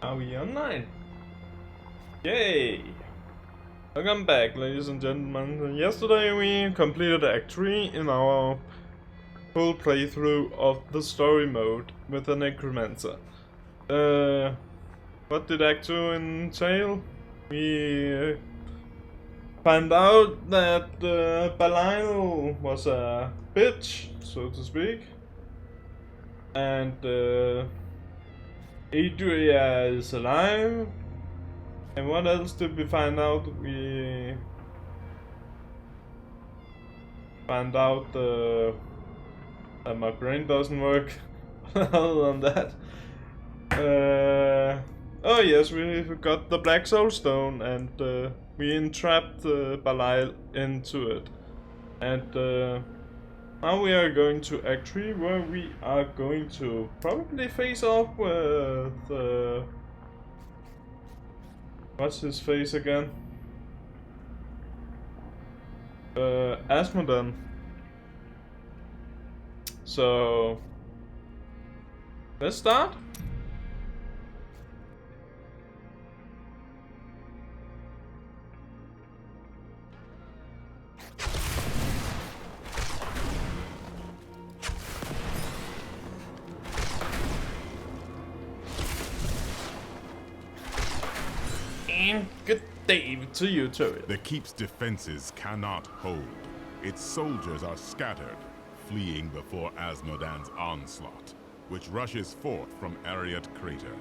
Are we online? Yay! Welcome back, ladies and gentlemen. Yesterday we completed Act 3 in our full playthrough of the story mode with the necromancer. What did Act 2 entail? We found out that Belial was a bitch, so to speak. And Adria is alive. And what else did we find out? We found out that my brain doesn't work. Other than that, oh yes, we got the Black Soul Stone, and we entrapped Belial into it. And now we are going to Act 3, where we are going to probably face off with what's his face again? Asmodan. So let's start. And good day to you, Turret. The Keep's defenses cannot hold. Its soldiers are scattered, fleeing before Asmodan's onslaught, which rushes forth from Ariat Crater.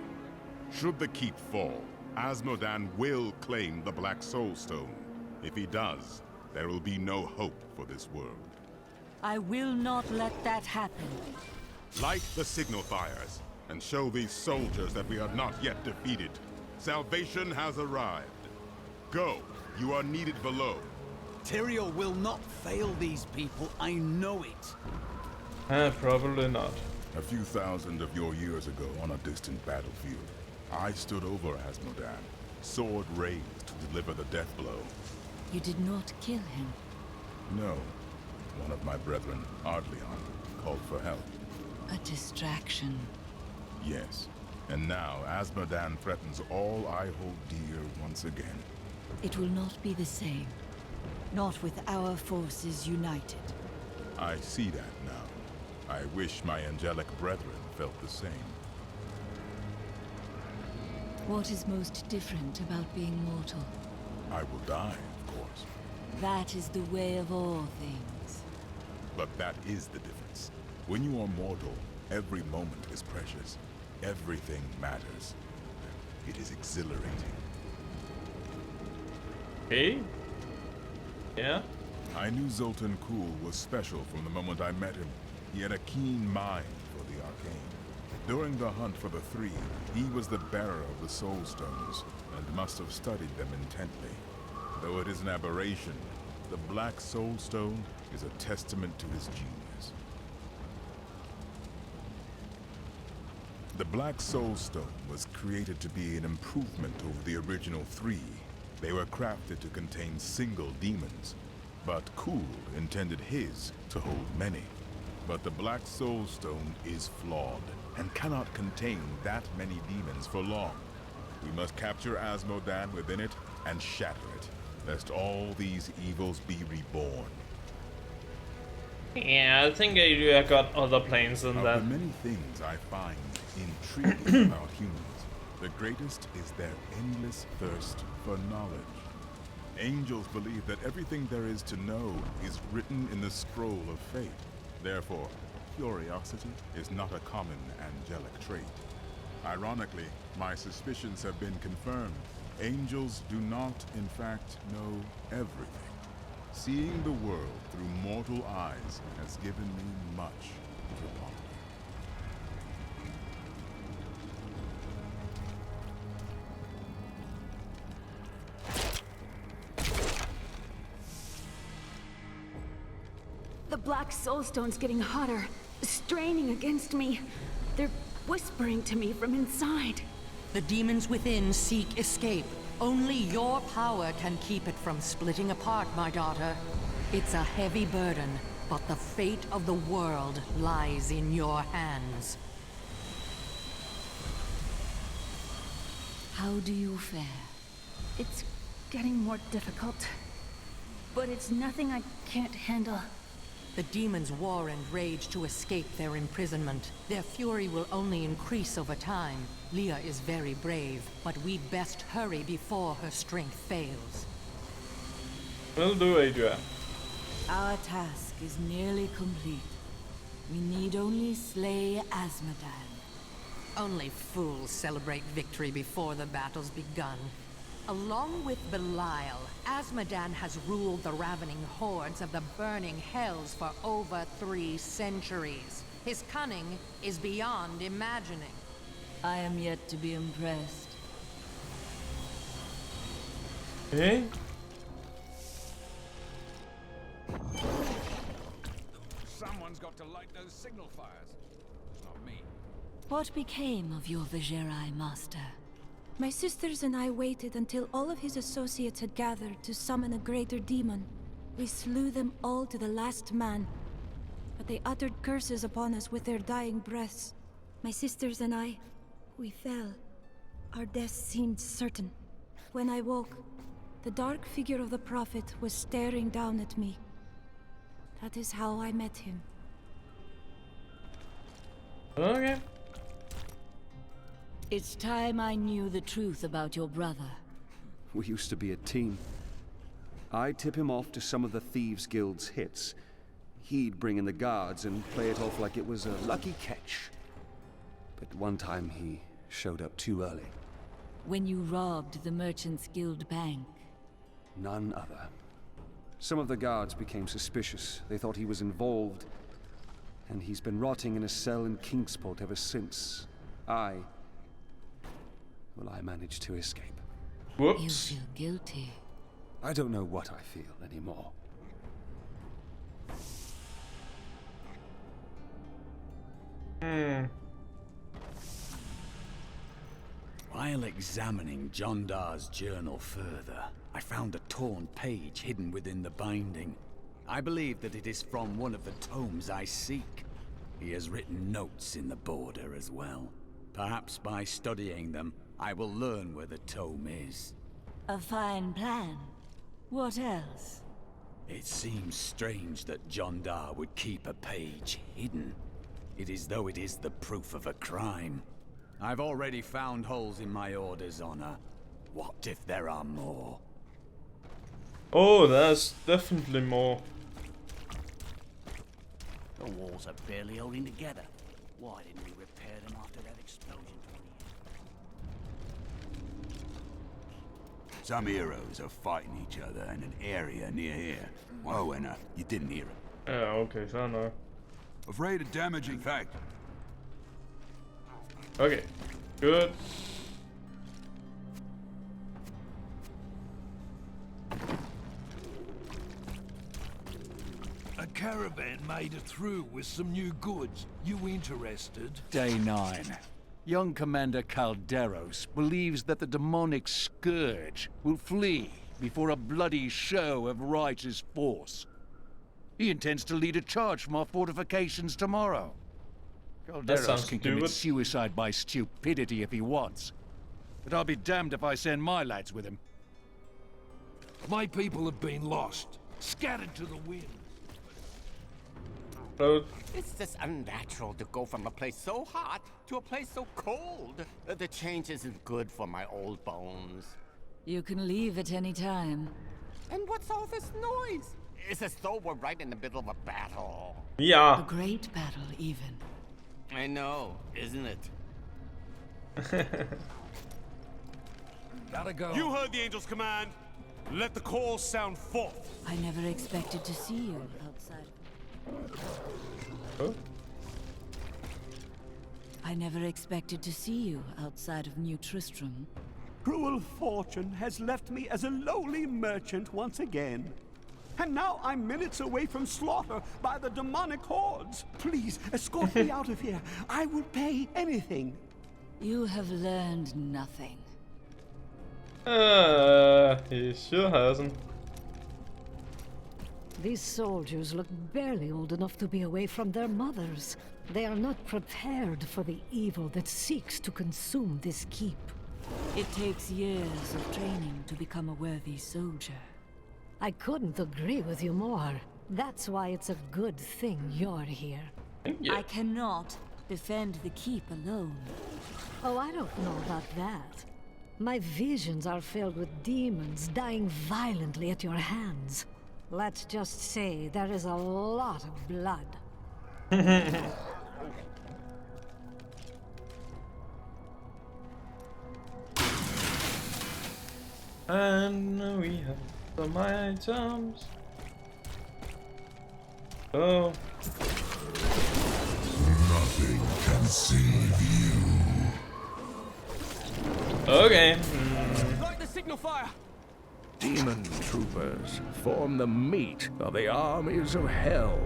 Should the Keep fall, Asmodan will claim the Black Soul Stone. If he does, there will be no hope for this world. I will not let that happen. Light the signal fires, and show these soldiers that we are not yet defeated. Salvation has arrived. Go, you are needed below. Tyrael will not fail these people, I know it. Probably not. A few thousand of your years ago on a distant battlefield, I stood over Asmodan, sword raised to deliver the death blow. You did not kill him. No. One of my brethren, Ardleon, called for help. A distraction. Yes. And now Asmodan threatens all I hold dear once again. It will not be the same. Not with our forces united. I see that now. I wish my angelic brethren felt the same. What is most different about being mortal? I will die, of course. That is the way of all things. But that is the difference. When you are mortal, every moment is precious. Everything matters. It is exhilarating. Hey? Yeah? I knew Zoltan Kuhl was special from the moment I met him. He had a keen mind for the arcane. During the hunt for the Three, he was the bearer of the Soul Stones, and must have studied them intently. Though it is an aberration, the Black Soul Stone is a testament to his genius. The Black Soul Stone was created to be an improvement over the original Three. They were crafted to contain single demons, but Kuhl intended his to hold many. But the Black Soul Stone is flawed, and cannot contain that many demons for long. We must capture Asmodan within it and shatter it, lest all these evils be reborn. Yeah, I think Adria got other plans than Of that. the many things I find intriguing about humans, the greatest is their endless thirst for knowledge. Angels believe that everything there is to know is written in the scroll of fate. Therefore, curiosity is not a common angelic trait. Ironically, my suspicions have been confirmed. Angels do not, in fact, know everything. Seeing the world through mortal eyes has given me much to ponder. The Black Soulstone's getting hotter, straining against me. They're whispering to me from inside. The demons within seek escape. Only your power can keep it from splitting apart, my daughter. It's a heavy burden, but the fate of the world lies in your hands. How do you fare? It's getting more difficult. But it's nothing I can't handle. The demons war and rage to escape their imprisonment. Their fury will only increase over time. Leah is very brave, but we'd best hurry before her strength fails. Will do, Adria. Our task is nearly complete. We need only slay Azmodan. Only fools celebrate victory before the battle's begun. Along with Belial, Azmodan has ruled the ravening hordes of the burning hells for over 3 centuries. His cunning is beyond imagining. I am yet to be impressed. Okay. Someone's got to light those signal fires. It's not me. What became of your Vigerai master? My sisters and I waited until all of his associates had gathered to summon a greater demon. We slew them all to the last man. But they uttered curses upon us with their dying breaths. My sisters and I, we fell. Our deaths seemed certain. When I woke, the dark figure of the Prophet was staring down at me. That is how I met him. Okay. It's time I knew the truth about your brother. We used to be a team. I'd tip him off to some of the Thieves Guild's hits. He'd bring in the guards and play it off like it was a lucky catch. But one time he showed up too early. When you robbed the Merchants Guild bank. None other. Some of the guards became suspicious. They thought he was involved. And he's been rotting in a cell in Kingsport ever since. I managed to escape. You Whoops. feel guilty. I don't know what I feel anymore. While examining Jondar's journal further, I found a torn page hidden within the binding. I believe that it is from one of the tomes I seek. He has written notes in the border as well. Perhaps by studying them, I will learn where the tome is. A fine plan. What else? It seems strange that Jondar would keep a page hidden. It is though it is the proof of a crime. I've already found holes in my order's honor. What if there are more? Oh, there's definitely more. The walls are barely holding together. Why didn't we repair them after that explosion 20 years ago? Some heroes are fighting each other in an area near here. Whoa, and you didn't hear him. Okay, so no. Afraid of damaging fact. Okay, good. A caravan made it through with some new goods. You interested? Day 9. Young Commander Calderos believes that the demonic scourge will flee before a bloody show of righteous force. He intends to lead a charge from our fortifications tomorrow. Calderos sounds can stupid. commit suicide by stupidity if he wants. But I'll be damned if I send my lads with him. My people have been lost, scattered to the wind. It's just unnatural to go from a place so hot to a place so cold. The change isn't good for my old bones. You can leave at any time. And what's all this noise? It's as though we're right in the middle of a battle. A Yeah. great battle, even. I know, isn't it? Gotta go. You heard the Angel's command. Let the call sound forth. I never expected to see you outside. Oh. I never expected to see you outside of New Tristram. Cruel fortune has left me as a lowly merchant once again. And now I'm minutes away from slaughter by the demonic hordes. Please, escort me out of here. I will pay anything. You have learned nothing. He sure hasn't. These soldiers look barely old enough to be away from their mothers. They are not prepared for the evil that seeks to consume this keep. It takes years of training to become a worthy soldier. I couldn't agree with you more. That's why it's a good thing you're here. I cannot defend the keep alone. Oh, I don't know about that. My visions are filled with demons dying violently at your hands. Let's just say there is a lot of blood. And we have some items. Oh. Nothing can save you. Okay. Light the signal fire! Demon troopers form the meat of the armies of hell.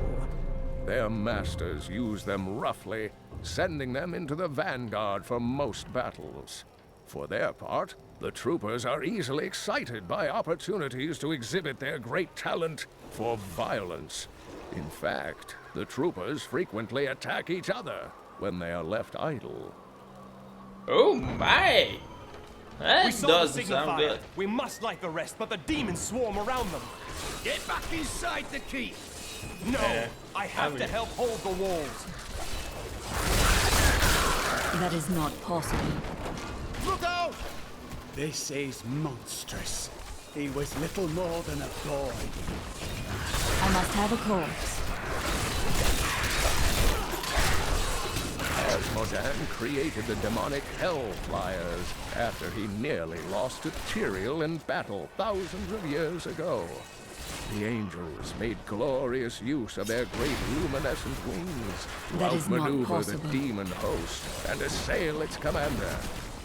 Their masters use them roughly, sending them into the vanguard for most battles. For their part, the troopers are easily excited by opportunities to exhibit their great talent for violence. In fact, the troopers frequently attack each other when they are left idle. Oh my! That We saw the doesn't signal sound fire. good. We must light the rest, but the demons swarm around them. Get back inside the keep! No, Yeah, I have to help hold the walls. That is not possible. Look out! This is monstrous. He was little more than a boy. I must have a corpse. Asmodan created the demonic Hellflyers after he nearly lost to Tyrael in battle thousands of years ago. The angels made glorious use of their great luminescent wings to That is not outmaneuver the possible. demon host and assail its commander.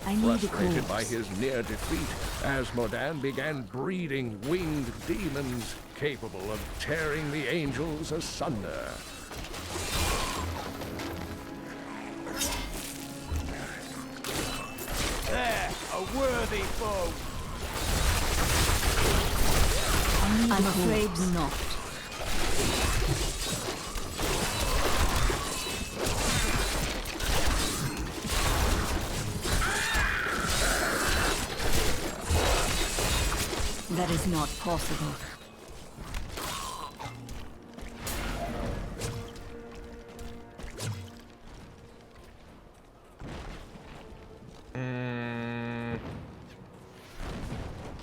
I need a Frustrated by corpse. his near defeat, Asmodan began breeding winged demons capable of tearing the angels asunder. There, a worthy foe. I'm afraid not. That is not possible.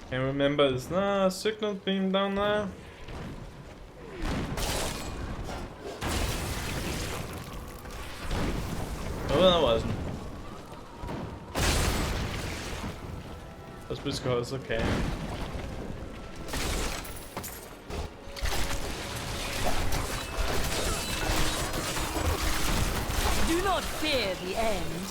Can't remember, is there a signal beam down there? Oh, there wasn't. That's because, okay. Do not fear the end.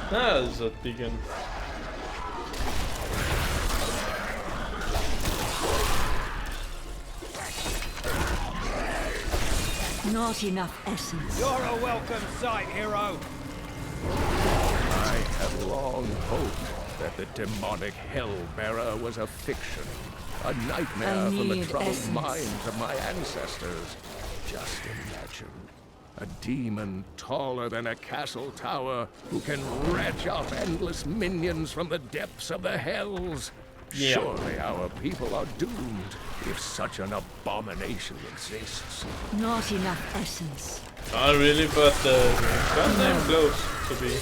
There's a beacon. Not enough essence. You're a welcome sight, hero. I have long hoped that the demonic Hellbearer was a fiction, a nightmare from the need troubled essence. minds of my ancestors. Just imagine. A demon taller than a castle tower who can retch up endless minions from the depths of the hells. Yeah. Surely our people are doomed if such an abomination exists. Not enough essence. Not really, but goddamn close to be.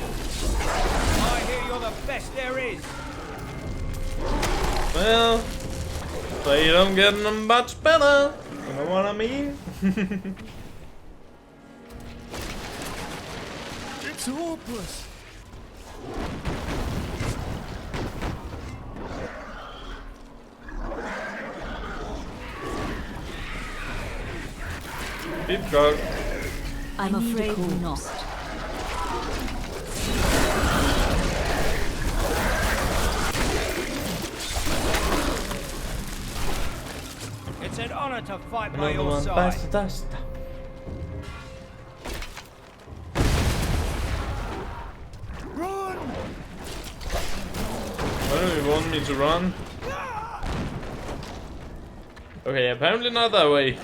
I hear you're the best there is. Well, they don't get them much better. You know what I mean? It's hopeless. Keep going. I'm afraid not. It's an honor to fight by Another your one side. bites the dust. You want me to run? Okay, apparently not that way.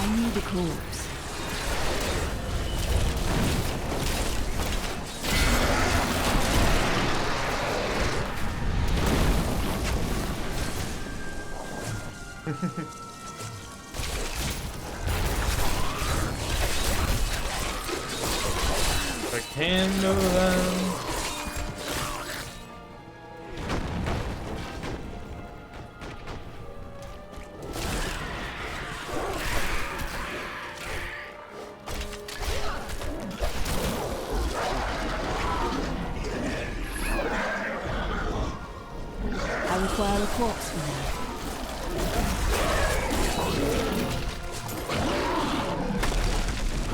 I need a corpse. I can do that. I require a corpse for that.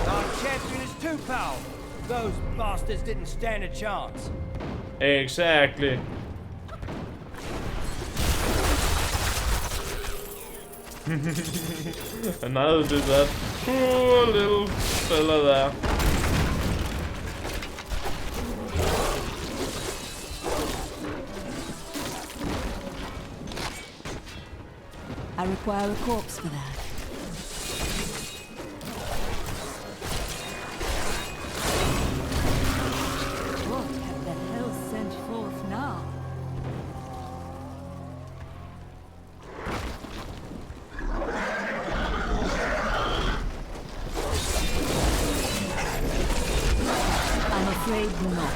Our champion is too powerful. Those bastards didn't stand a chance. Exactly. Another did that. Poor little fella there. I require a corpse for that. What have the hell sent forth now? I'm afraid not.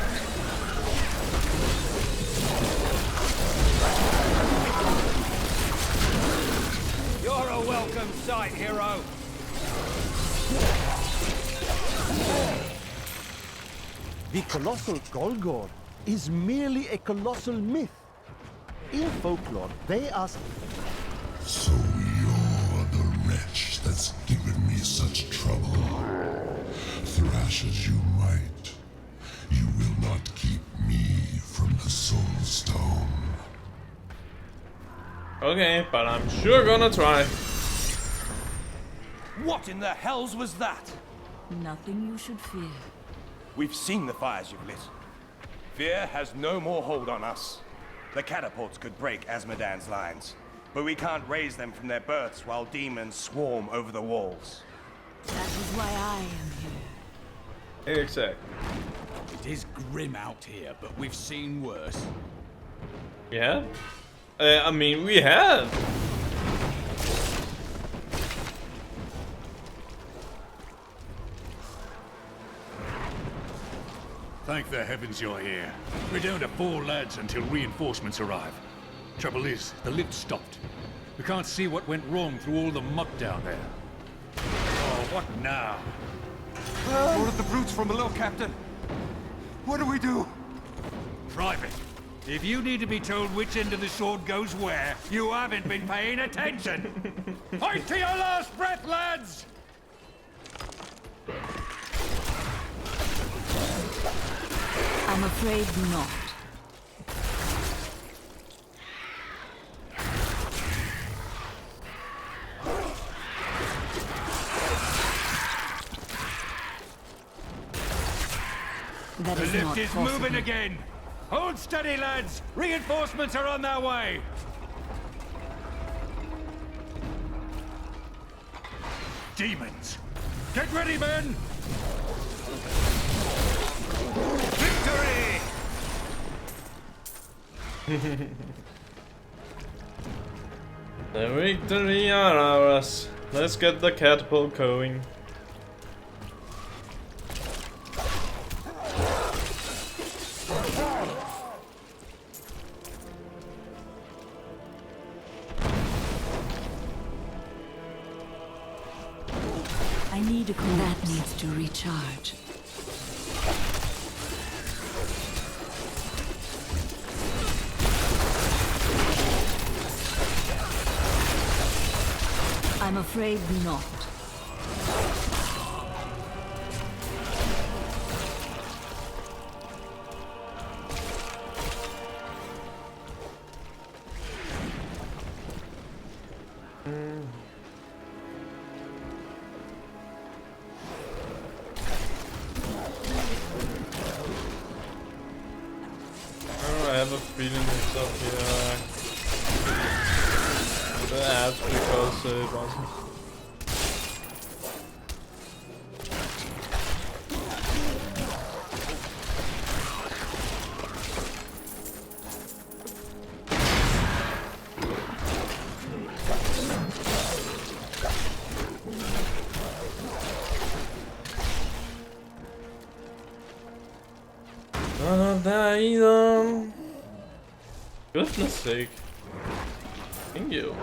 You're a welcome sight, hero. The colossal Golgor is merely a colossal myth. In folklore, they are... So you're the wretch that's given me such trouble. Thrash as you might, you will not keep me from the Soul Stone. Okay, but I'm sure gonna try. What in the hells was that? Nothing you should fear. We've seen the fires you've lit. Fear has no more hold on us. The catapults could break Azmodan's lines, but we can't raise them from their berths while demons swarm over the walls. That is why I am here. Exactly. It is grim out here, but we've seen worse. Yeah? I mean, we have. Thank the heavens you're here. We're down to 4 lads until reinforcements arrive. Trouble is, the lift stopped. We can't see what went wrong through all the muck down there. Oh, what now? More of the brutes from below, Captain. What do we do? Private, if you need to be told which end of the sword goes where, you haven't been paying attention. Fight to your last breath, lads! I'm afraid not. That The is lift not is possible. moving again. Hold steady, lads. Reinforcements are on their way. Demons. Get ready, men. Victory! The victory are ours. Let's get the catapult going. I need a corpse. That needs to recharge. I'm afraid not. a feeling it's up here. That's because it wasn't. Not there either. Goodness sake. Thank you.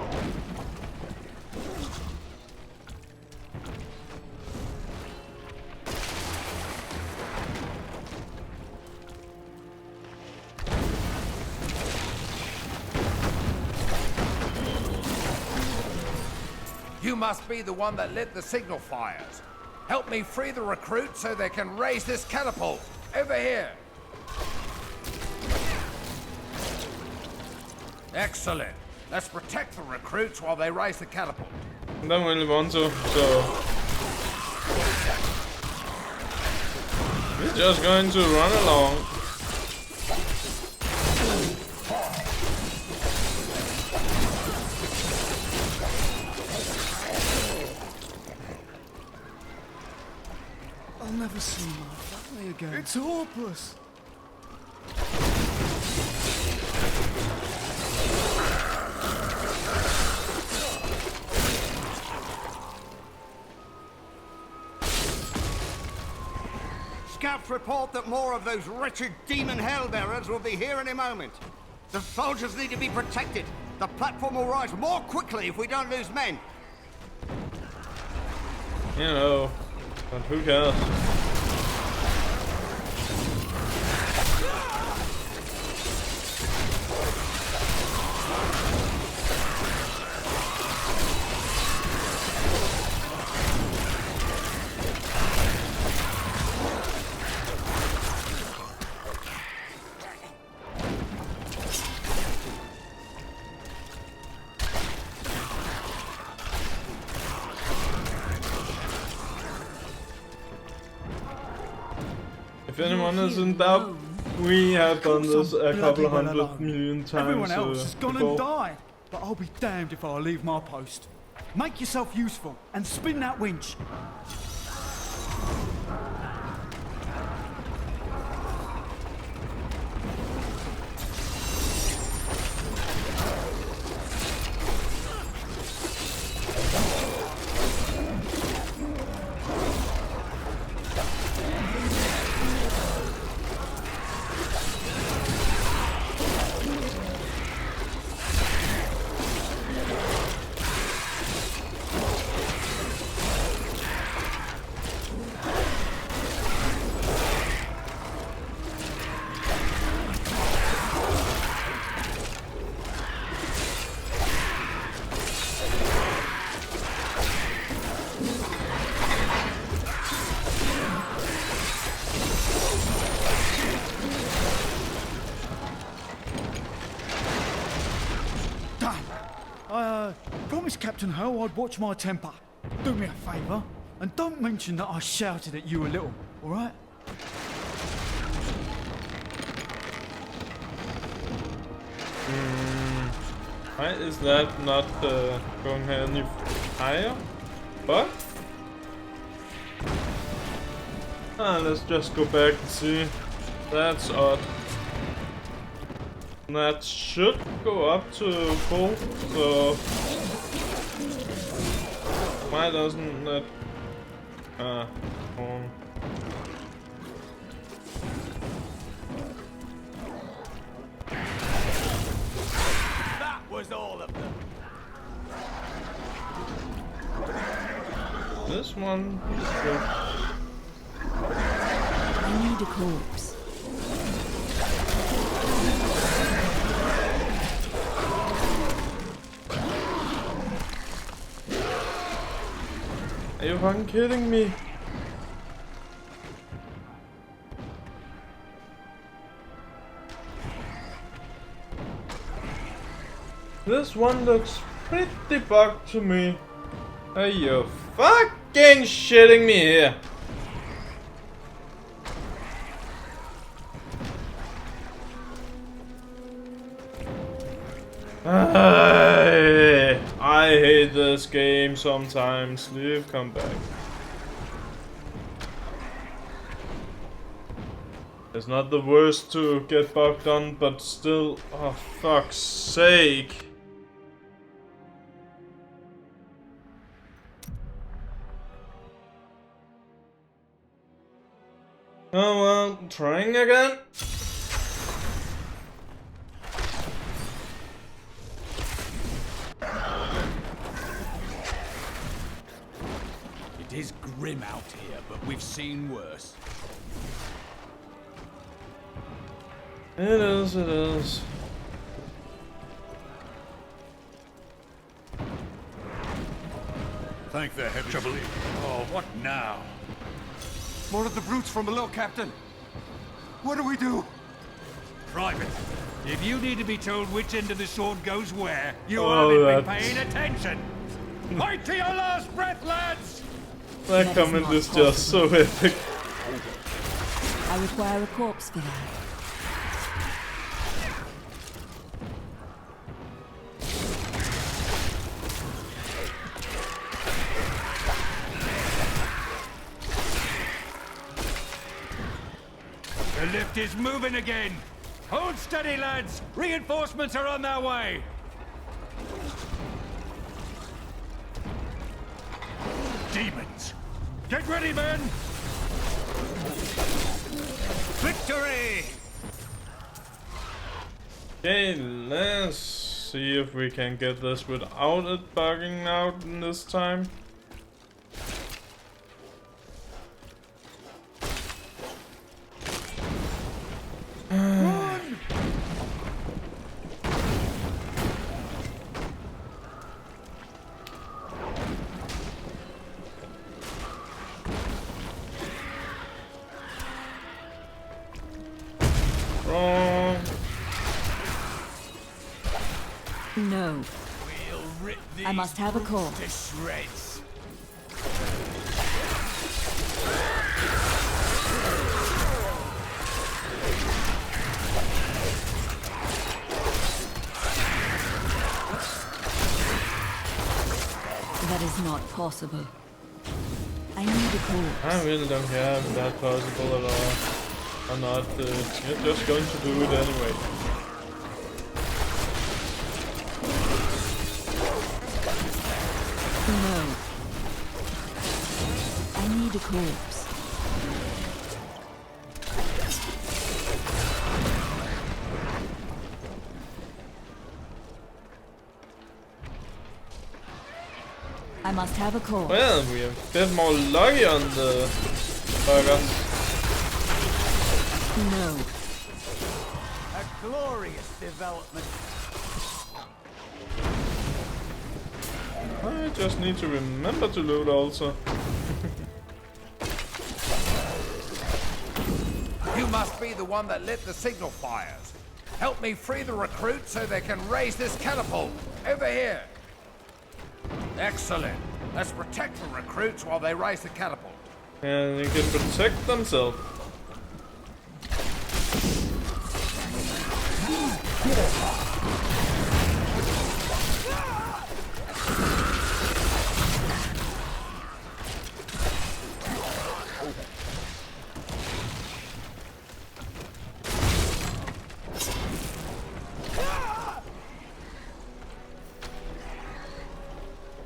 You must be the one that lit the signal fires. Help me free the recruits so they can raise this catapult. Over here. Excellent. Let's protect the recruits while they raise the catapult. I don't really want to, so... We're just going to run along. I'll never see my family again. It's hopeless. Scouts report that more of those wretched demon hellbearers will be here any moment. The soldiers need to be protected. The platform will rise more quickly if we don't lose men. You know, but who cares? If anyone is in doubt, we have done this a couple hundred million times. Everyone else has gone before. and died, but I'll be damned if I leave my post. Make yourself useful and spin that winch. I promised Captain Ho I'd watch my temper. Do me a favour, and don't mention that I shouted at you a little, alright? Why is that not going any higher? But let's just go back and see. That's odd. That should go up to full, so why doesn't that hold on. That was all of them. This one I need a corpse. Are you fucking kidding me? This one looks pretty bugged to me. Are you fucking shitting me here? I hate this game sometimes. Leave, come back. It's not the worst to get bogged on, but still, oh fuck's sake. Oh well, trying again. It is grim out here, but we've seen worse. It is, it is. Thank the heavens. Trouble. Oh, what now? More of the brutes from below, Captain. What do we do? Private, if you need to be told which end of the sword goes where, you Oh, haven't been that's- paying attention. Fight to your last breath, lads! That comment is just so epic. I require a corpse for that. The lift is moving again. Hold steady, lads. Reinforcements are on their way. Demons. Get ready, men. Victory! Okay, let's see if we can get this without it bugging out in this time. Wrong. No. We'll rip these I must have a corpse. to shreds. That is not possible. I need a corpse. I really don't care if that's possible at all. Or not. You're just going to do it anyway. No. I need a corpse. I must have a corpse. Well, we are a bit more lucky on the buggers. No. A glorious development. I just need to remember to loot also. You must be the one that lit the signal fires. Help me free the recruits so they can raise this catapult. Over here. Excellent. Let's protect the recruits while they raise the catapult. And you can protect themselves.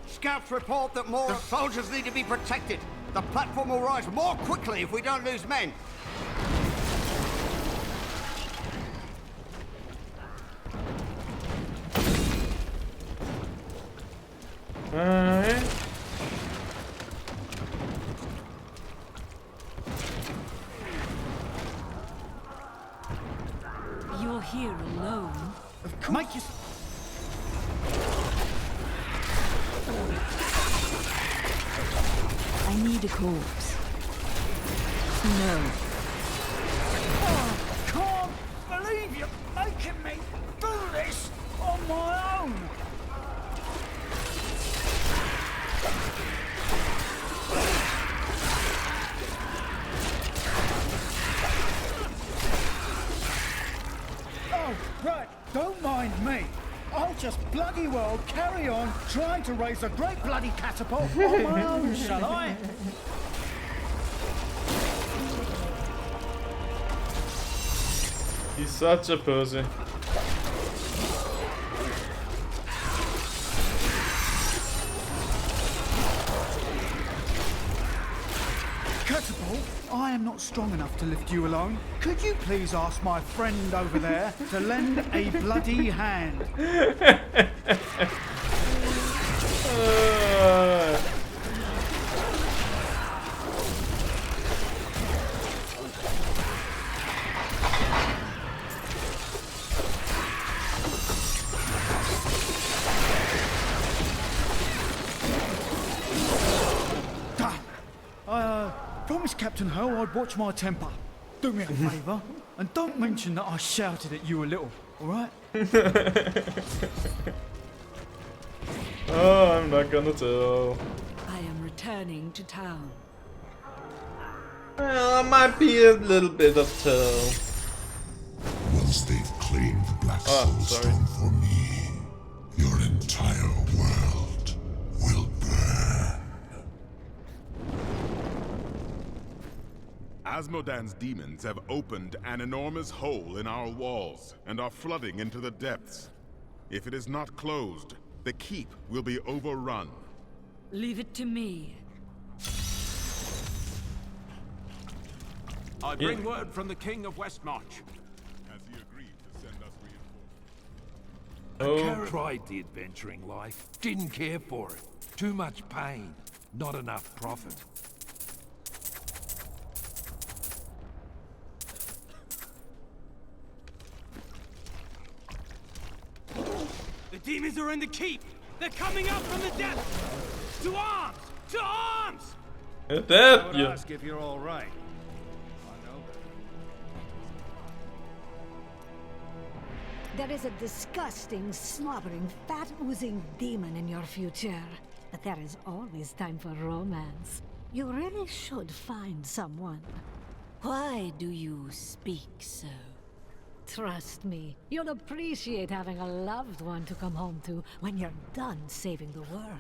Scouts report that more soldiers need to be protected. The platform will rise more quickly if we don't lose men. Alright. You're here alone. Make your... I need a corpse. No. Oh, can't believe you're making me do this on my own. Oh, right. Don't mind me. I'll just just bloody well carry on trying to raise a great bloody catapult on my own, shall I? He's such a pussy. Catapult, I am not strong enough to lift you alone. Could you please ask my friend over there to lend a bloody hand? Promised Captain Ho I'd watch my temper. Do me a favour, and don't mention that I shouted at you a little, alright? Oh, I'm not gonna tell. I am returning to town. Well, I might be a little bit of tell. Once they've claimed the Black Soul Stone for me, your entire world will burn. Asmodan's demons have opened an enormous hole in our walls and are flooding into the depths. If it is not closed, the keep will be overrun. Leave it to me. I bring word from the King of Westmarch. Has he agreed to send us reinforcements? Tried the adventuring life. Didn't care for it. Too much pain. Not enough profit. The demons are in the keep! They're coming up from the depths! To arms! To arms! That, I would ask if you're all right. I know. There is a disgusting, slobbering, fat-oozing demon in your future. But there is always time for romance. You really should find someone. Why do you speak so? Trust me, you'll appreciate having a loved one to come home to when you're done saving the world.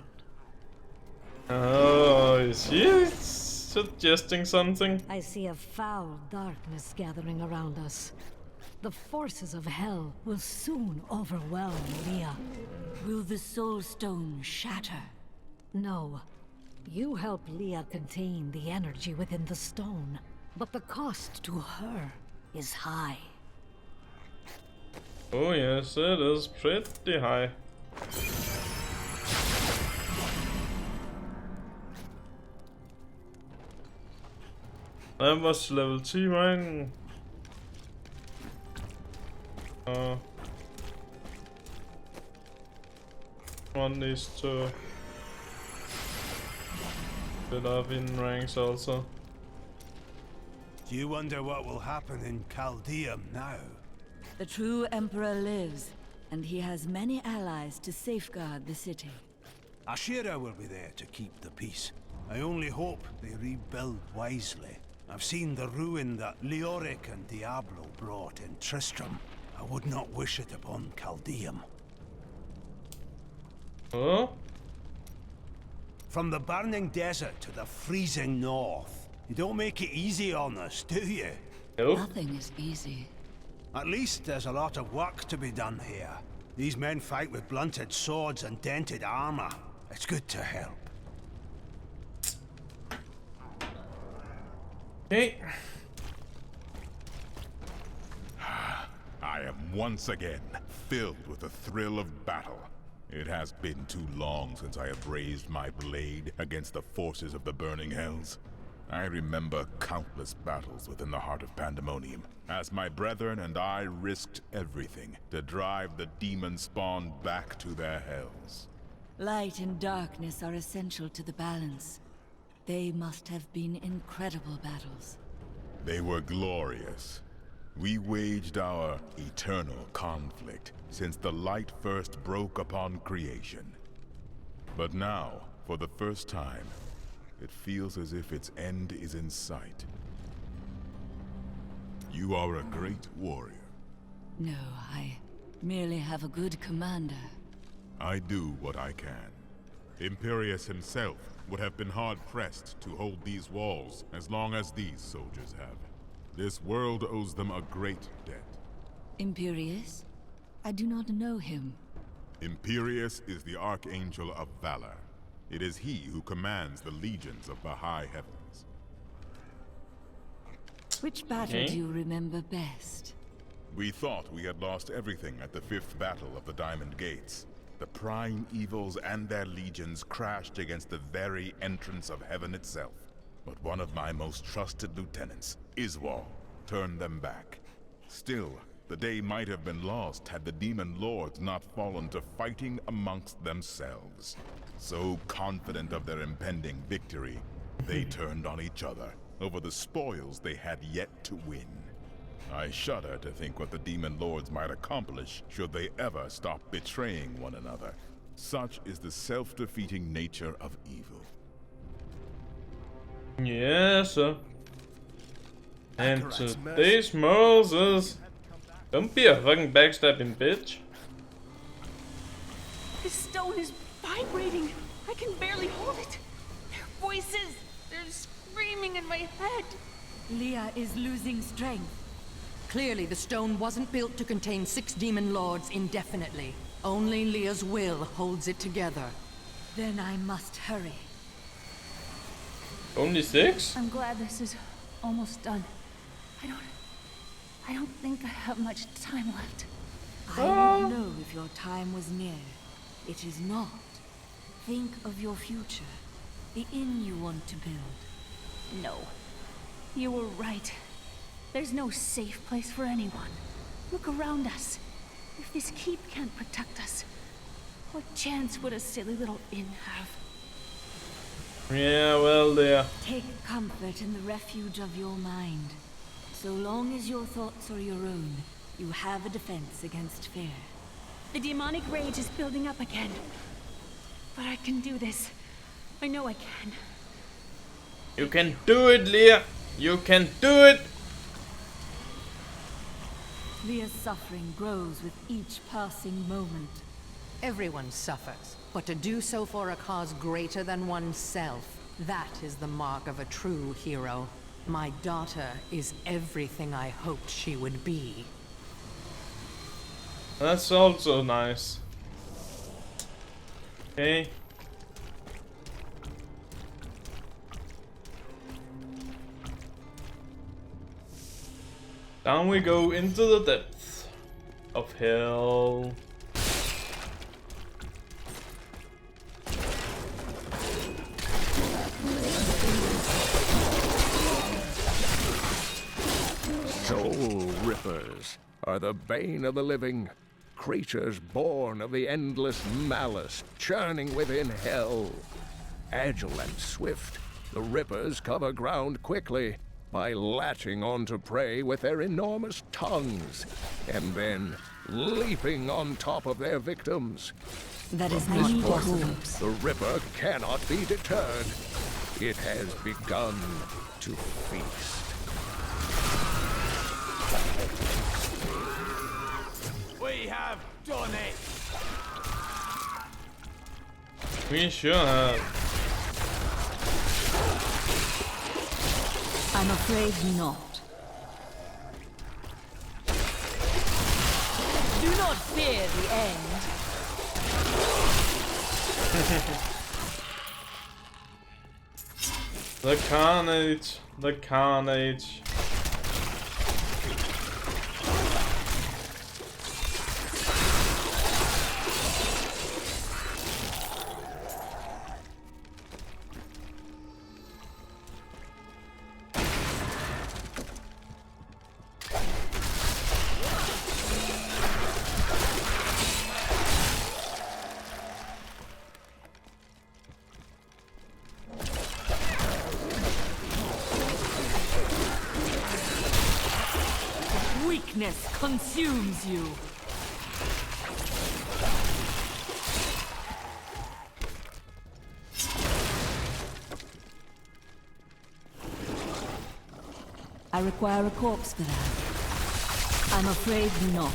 Oh, is he suggesting something? I see a foul darkness gathering around us. The forces of hell will soon overwhelm Leah. Will the Soul Stone shatter? No. You help Leah contain the energy within the stone, but the cost to her is high. Oh yes, it is pretty high. That was level 2, right? One needs to get up in ranks also. Do you wonder what will happen in Chaldeum now? The true Emperor lives, and he has many allies to safeguard the city. Ashira will be there to keep the peace. I only hope they rebuild wisely. I've seen the ruin that Leoric and Diablo brought in Tristram. I would not wish it upon Chaldeum. Oh? From the burning desert to the freezing north. You don't make it easy on us, do you? Nope. Nothing is easy. At least there's a lot of work to be done here. These men fight with blunted swords and dented armor. It's good to help. Okay. I am once again filled with the thrill of battle. It has been too long since I have raised my blade against the forces of the burning hells. I remember countless battles within the heart of Pandemonium, as my brethren and I risked everything to drive the demon spawn back to their hells. Light and darkness are essential to the balance. They must have been incredible battles. They were glorious. We waged our eternal conflict since the light first broke upon creation. But now, for the first time, it feels as if its end is in sight. You are a great warrior. No, I merely have a good commander. I do what I can. Imperius himself would have been hard-pressed to hold these walls as long as these soldiers have. This world owes them a great debt. Imperius? I do not know him. Imperius is the Archangel of Valor. It is he who commands the legions of the high heavens. Which battle do you remember best? We thought we had lost everything at the 5th battle of the Diamond Gates. The prime evils and their legions crashed against the very entrance of heaven itself. But one of my most trusted lieutenants, Iswal, turned them back. Still, the day might have been lost had the demon lords not fallen to fighting amongst themselves. So confident of their impending victory, they turned on each other over the spoils they had yet to win. I shudder to think what the demon lords might accomplish should they ever stop betraying one another. Such is the self-defeating nature of evil. Yes, sir. And today's Moses. Don't be a fucking backstabbing bitch. This stone is vibrating. I can barely hold it. Their voices, they're screaming in my head. Leah is losing strength. Clearly, the stone wasn't built to contain 6 demon lords indefinitely. Only Leah's will holds it together. Then I must hurry. Only 6? I'm glad this is almost done. I don't think I have much time left. I don't know if your time was near. It is not. Think of your future. The inn you want to build. No. You were right. There's no safe place for anyone. Look around us. If this keep can't protect us, what chance would a silly little inn have? Yeah, well, there. Take comfort in the refuge of your mind. So long as your thoughts are your own, you have a defense against fear. The demonic rage is building up again. But I can do this. I know I can. You can do it, Leah. You can do it. Leah's suffering grows with each passing moment. Everyone suffers, but to do so for a cause greater than oneself, that is the mark of a true hero. My daughter is everything I hoped she would be. That's also nice. Okay. Down we go into the depths of hell. Soul Rippers are the bane of the living, creatures born of the endless malice churning within hell. Agile and swift, the Rippers cover ground quickly by latching onto prey with their enormous tongues, and then leaping on top of their victims. That is From this not point, possible. the Ripper cannot be deterred. It has begun to feast. We have done it. We sure have. I'm afraid not. Do not fear the end. The carnage. The carnage. Weakness consumes you. I require a corpse for that. I'm afraid not.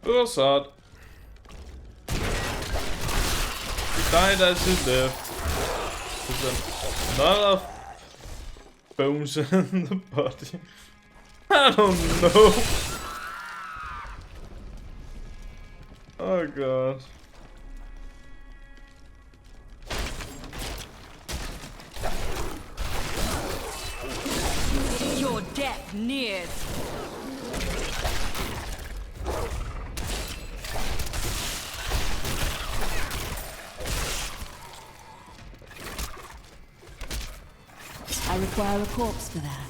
Ursad. He died as he lived. There's a lot of bones in the body. I don't know. Oh god. Your death nears. I require a corpse for that.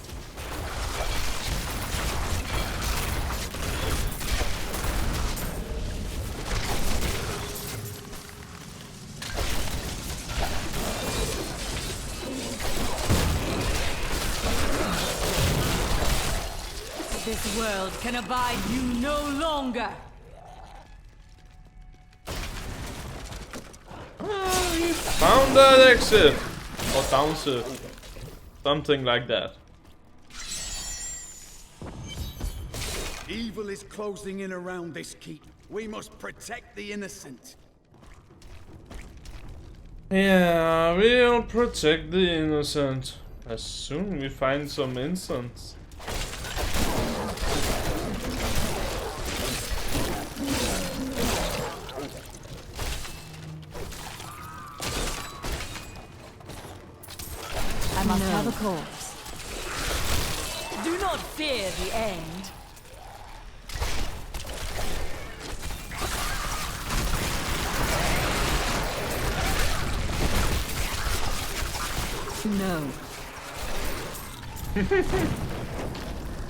This world can abide you no longer. Found an exit! Or downside. Something like that. Evil is closing in around this keep. We must protect the innocent. Yeah, we'll protect the innocent. As soon as we find some incense. I must have a corpse. Do not fear the end. No.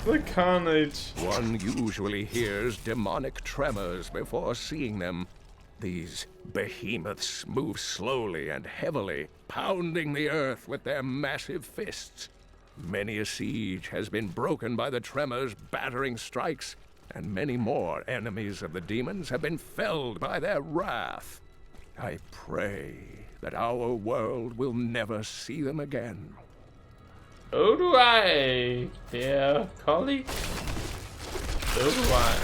The carnage. One usually hears demonic tremors before seeing them. These behemoths move slowly and heavily, pounding the earth with their massive fists. Many a siege has been broken by the tremors' battering strikes, and many more enemies of the demons have been felled by their wrath. I pray that our world will never see them again. So do I, dear colleague. So do I.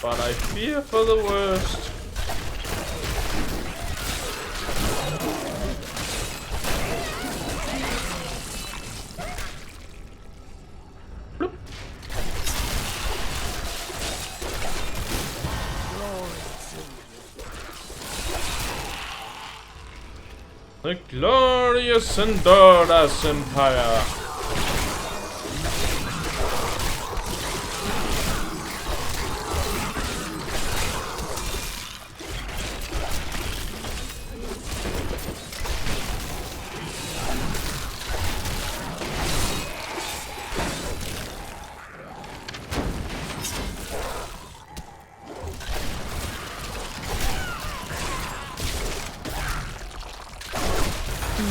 But I fear for the worst. Bloop. The glorious Endurance Empire.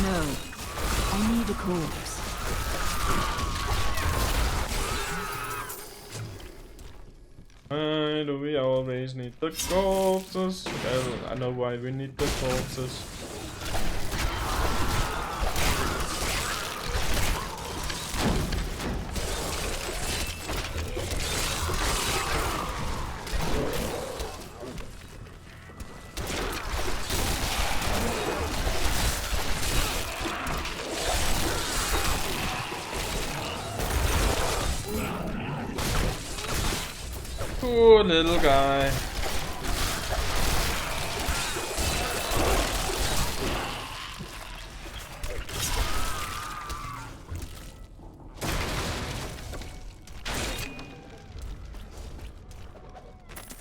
No. I need a corpse. Why do we always need the corpses? Well, I know why we need the corpses. Poor little guy.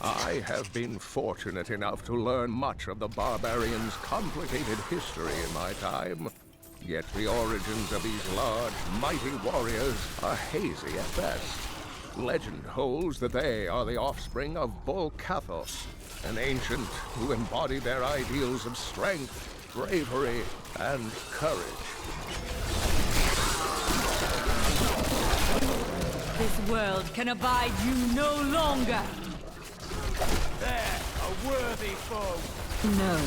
I have been fortunate enough to learn much of the barbarians' complicated history in my time. Yet the origins of these large, mighty warriors are hazy at best. Legend holds that they are the offspring of Bull Cathos, an ancient who embodied their ideals of strength, bravery, and courage. This world can abide you no longer. There, a worthy foe. No.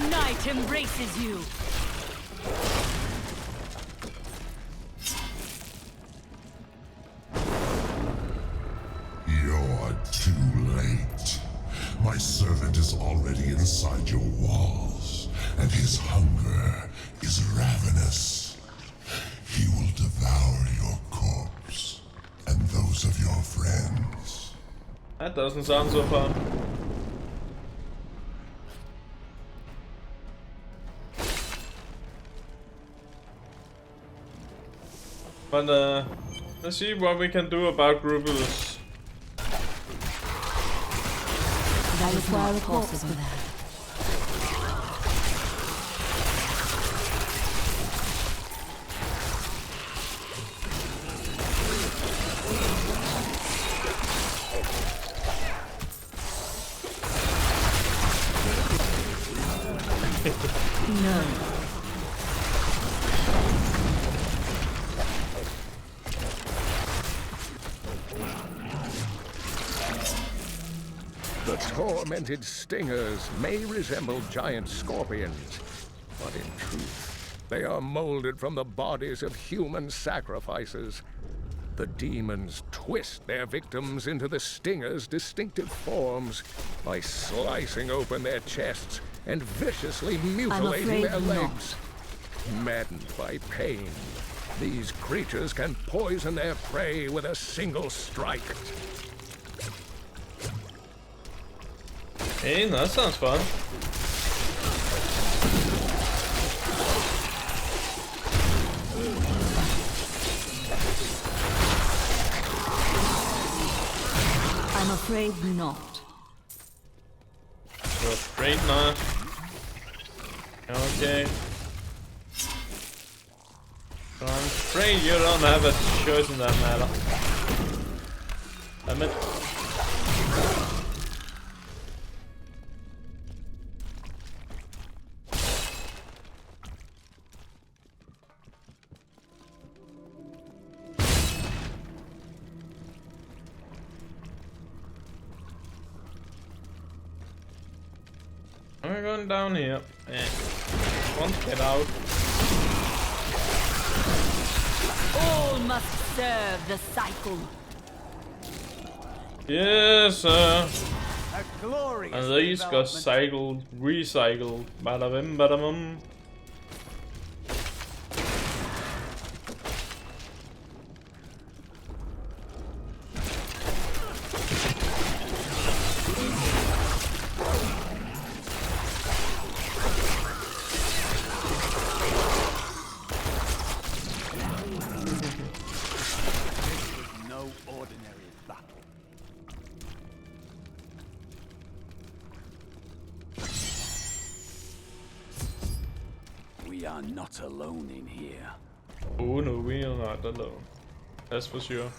night embraces you. You're too late. My servant is already inside your walls, and his hunger is ravenous. He will devour your corpse, and those of your friends. That doesn't sound so fun. But let's see what we can do about Grubulus. I require a corpse for that. No. The tormented stingers may resemble giant scorpions, but in truth, they are molded from the bodies of human sacrifices. The demons twist their victims into the stingers' distinctive forms by slicing open their chests and viciously mutilating their legs. Maddened by pain, these creatures can poison their prey with a single strike. Hey, that sounds fun. I'm afraid not. You're afraid not? Okay. So I'm afraid you don't have a choice in that matter. Damn it. We're going down here. Won't get out. All must serve the cycle. Yes, sir. A glorious And these got development. cycled, recycled. Bada bim, bada bum. No ordinary battle. We are not alone in here. Oh no, we are not alone. That's for sure.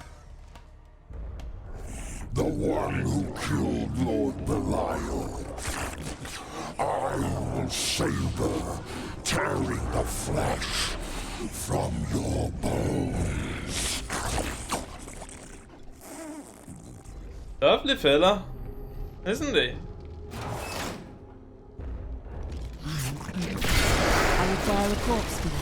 The one who killed Lord Belial. I will save her, tearing the flesh from your bones. Lovely fella, isn't he? I require a corpse for that.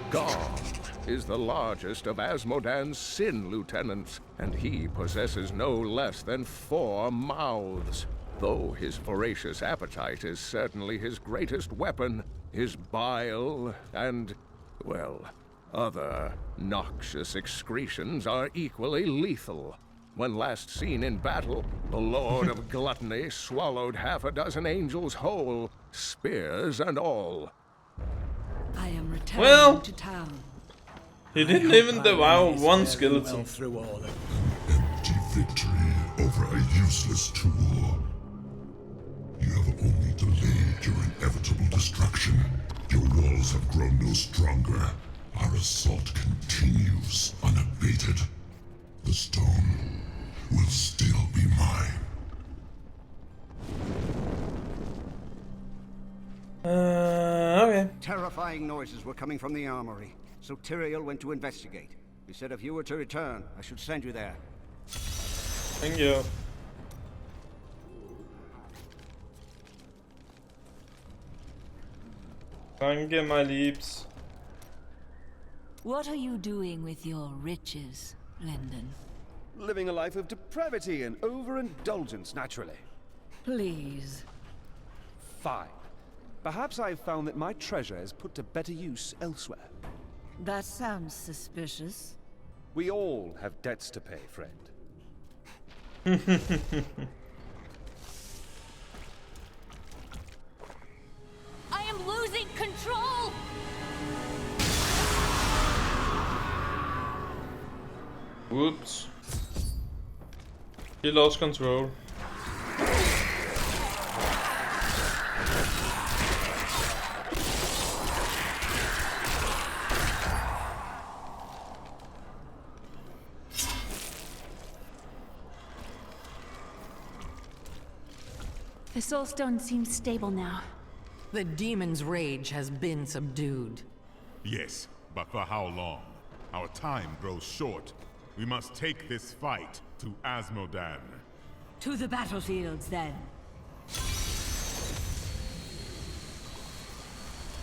God is the largest of Asmodan's sin lieutenants, and he possesses no less than 4 mouths. Though his voracious appetite is certainly his greatest weapon, his bile and, well, other noxious excretions are equally lethal. When last seen in battle, the Lord of Gluttony swallowed half a dozen angels whole, spears and all. I am returning to town. He didn't even devour one skeleton. Through all of Empty victory over a useless tool. You have only delayed your inevitable destruction. Your walls have grown no stronger. Our assault continues unabated. The stone will still be mine. Okay. Terrifying noises were coming from the armory, so Tyrael went to investigate. He said if you were to return, I should send you there. Thank you. Danke, my liebs. What are you doing with your riches, Lyndon? Living a life of depravity and overindulgence, naturally. Please. Fine. Perhaps I've found that my treasure is put to better use elsewhere. That sounds suspicious. We all have debts to pay, friend. I am losing control! Whoops. He lost control. The soul stone seems stable now. The demon's rage has been subdued. Yes, but for how long? Our time grows short. We must take this fight to Asmodan. To the battlefields, then.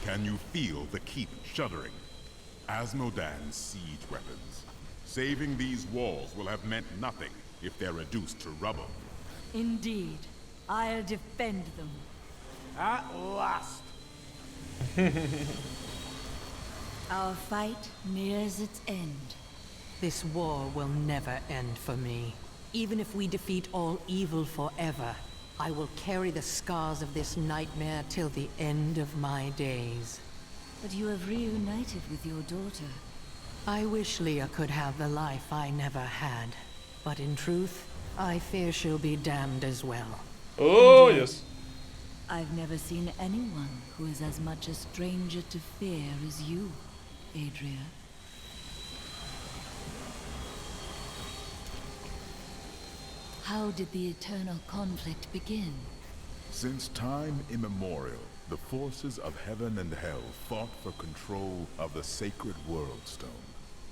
Can you feel the keep shuddering? Asmodan's siege weapons. Saving these walls will have meant nothing if they're reduced to rubble. Indeed. I'll defend them. At last! Our fight nears its end. This war will never end for me. Even if we defeat all evil forever, I will carry the scars of this nightmare till the end of my days. But you have reunited with your daughter. I wish Leah could have the life I never had. But in truth, I fear she'll be damned as well. Oh, Indeed. yes. I've never seen anyone who is as much a stranger to fear as you, Adria. How did the eternal conflict begin? Since time immemorial, the forces of heaven and hell fought for control of the sacred World Stone,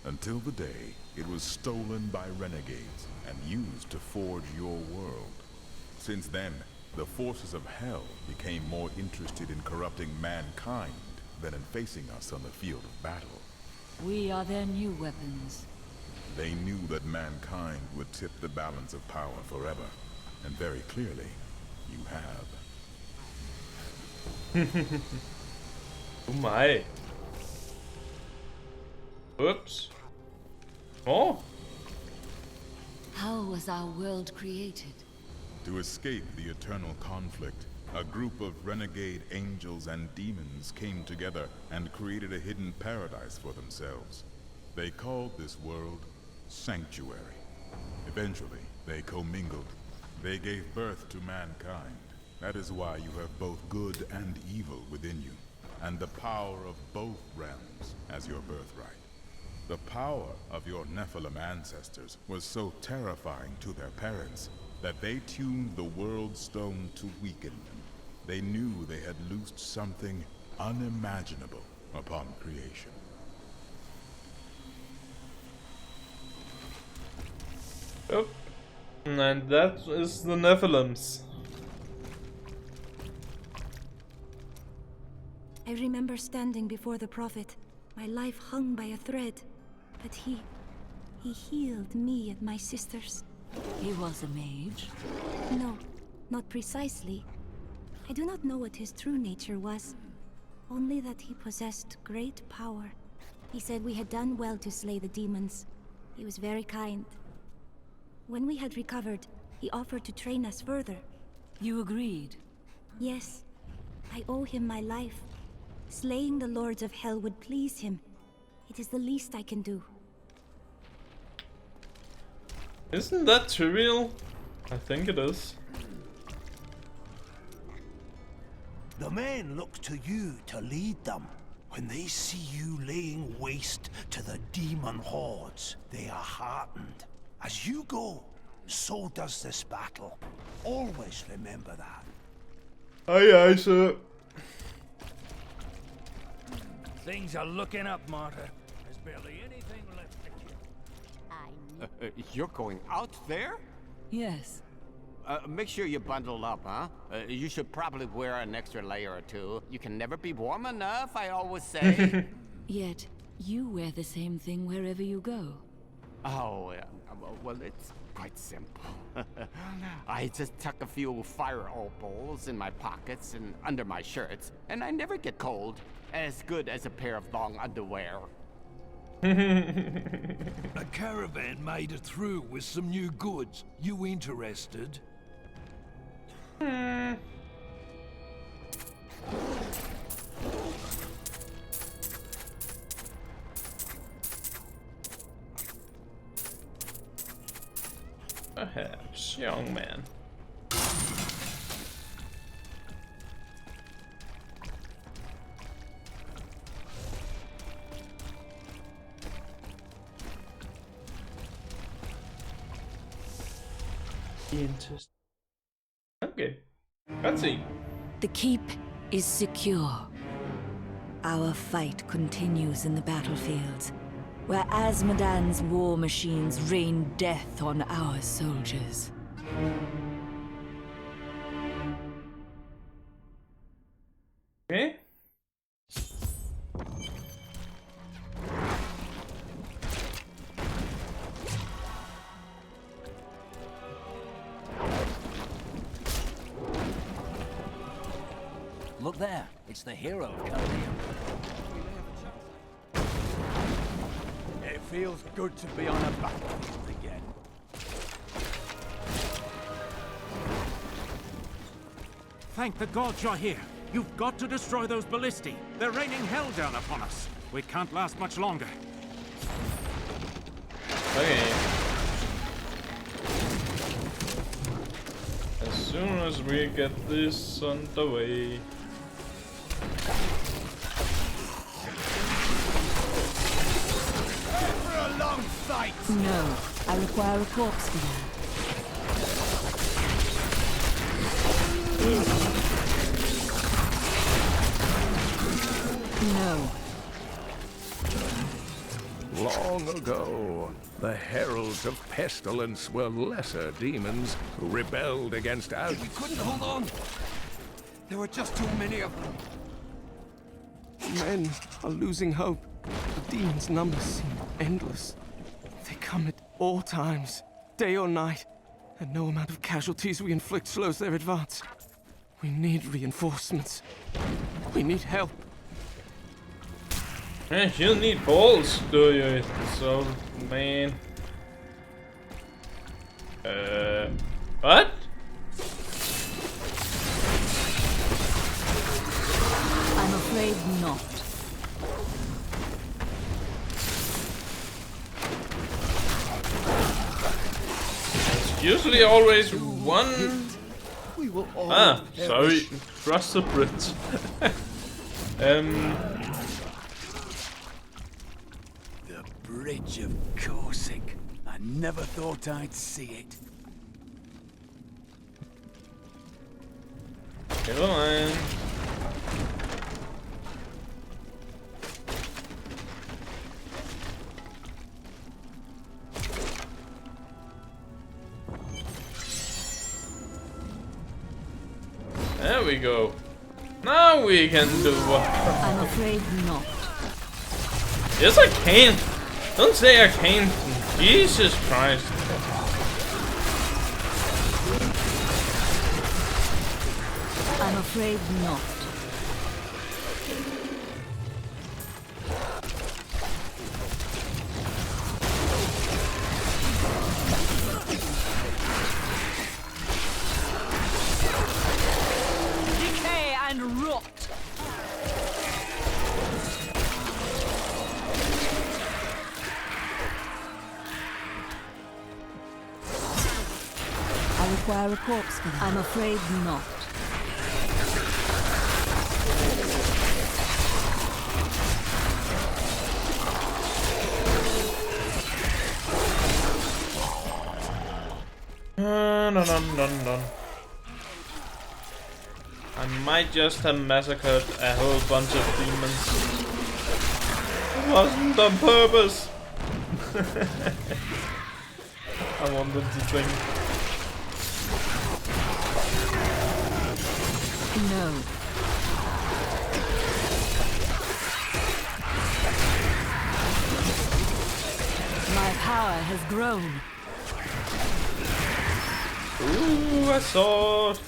until the day it was stolen by renegades and used to forge your world. Since then, the forces of hell became more interested in corrupting mankind than in facing us on the field of battle. We are their new weapons. They knew that mankind would tip the balance of power forever, and very clearly, you have. Oh my. Oops. Oh. How was our world created? To escape the eternal conflict, a group of renegade angels and demons came together and created a hidden paradise for themselves. They called this world Sanctuary. Eventually, they commingled. They gave birth to mankind. That is why you have both good and evil within you, and the power of both realms as your birthright. The power of your Nephilim ancestors was so terrifying to their parents that they tuned the World Stone to weaken them. They knew they had loosed something unimaginable upon creation. Yep. And that is the Nephilims. I remember standing before the Prophet, my life hung by a thread. But he healed me and my sisters. He was a mage? No, not precisely. I do not know what his true nature was. Only that he possessed great power. He said we had done well to slay the demons. He was very kind. When we had recovered, he offered to train us further. You agreed? Yes. I owe him my life. Slaying the lords of hell would please him. It is the least I can do. Isn't that trivial? I think it is. The men look to you to lead them. When they see you laying waste to the demon hordes, they are heartened. As you go, so does this battle. Always remember that. Aye, aye, sir. Things are looking up, Martyr. There's barely anything left to kill. You're going out there? Yes. Make sure you bundle up, huh? You should probably wear an extra layer or two. You can never be warm enough, I always say. Yet, you wear the same thing wherever you go. Oh, well, it's quite simple. I just tuck a few fire opals in my pockets and under my shirts, and I never get cold. As good as a pair of long underwear. A caravan made it through with some new goods. You interested? Perhaps, young man. Interesting. Okay, let's see. The keep is secure. Our fight continues in the battlefields, where Asmodan's war machines rain death on our soldiers. Okay. Look there, it's the hero of Caldeum. It feels good to be on a battlefield again. Thank the gods you're here. You've got to destroy those ballistae. They're raining hell down upon us. We can't last much longer. Okay. As soon as we get this on the way. For a long fight! No, I require a corpse for that. No. Long ago, the heralds of pestilence were lesser demons who rebelled against Al. We couldn't hold on. There were just too many of them. Men are losing hope. The demons' numbers seem endless. They come at all times, day or night, and no amount of casualties we inflict slows their advance. We need reinforcements. We need help. You need balls, do you? So, man. What? I'm afraid not. It's usually always one. We will all Sorry, cross the bridge. The Bridge of Corsic. I never thought I'd see it. Come on. There we go. Now we can do what. I'm afraid not. Yes, I can. Don't say I can't. Jesus Christ. I'm afraid not. Decay and rot. I require a corpse for that. I'm afraid not. No. I might just have massacred a whole bunch of demons. It wasn't on purpose. I wanted to think. No. My power has grown. Ooh, a sword.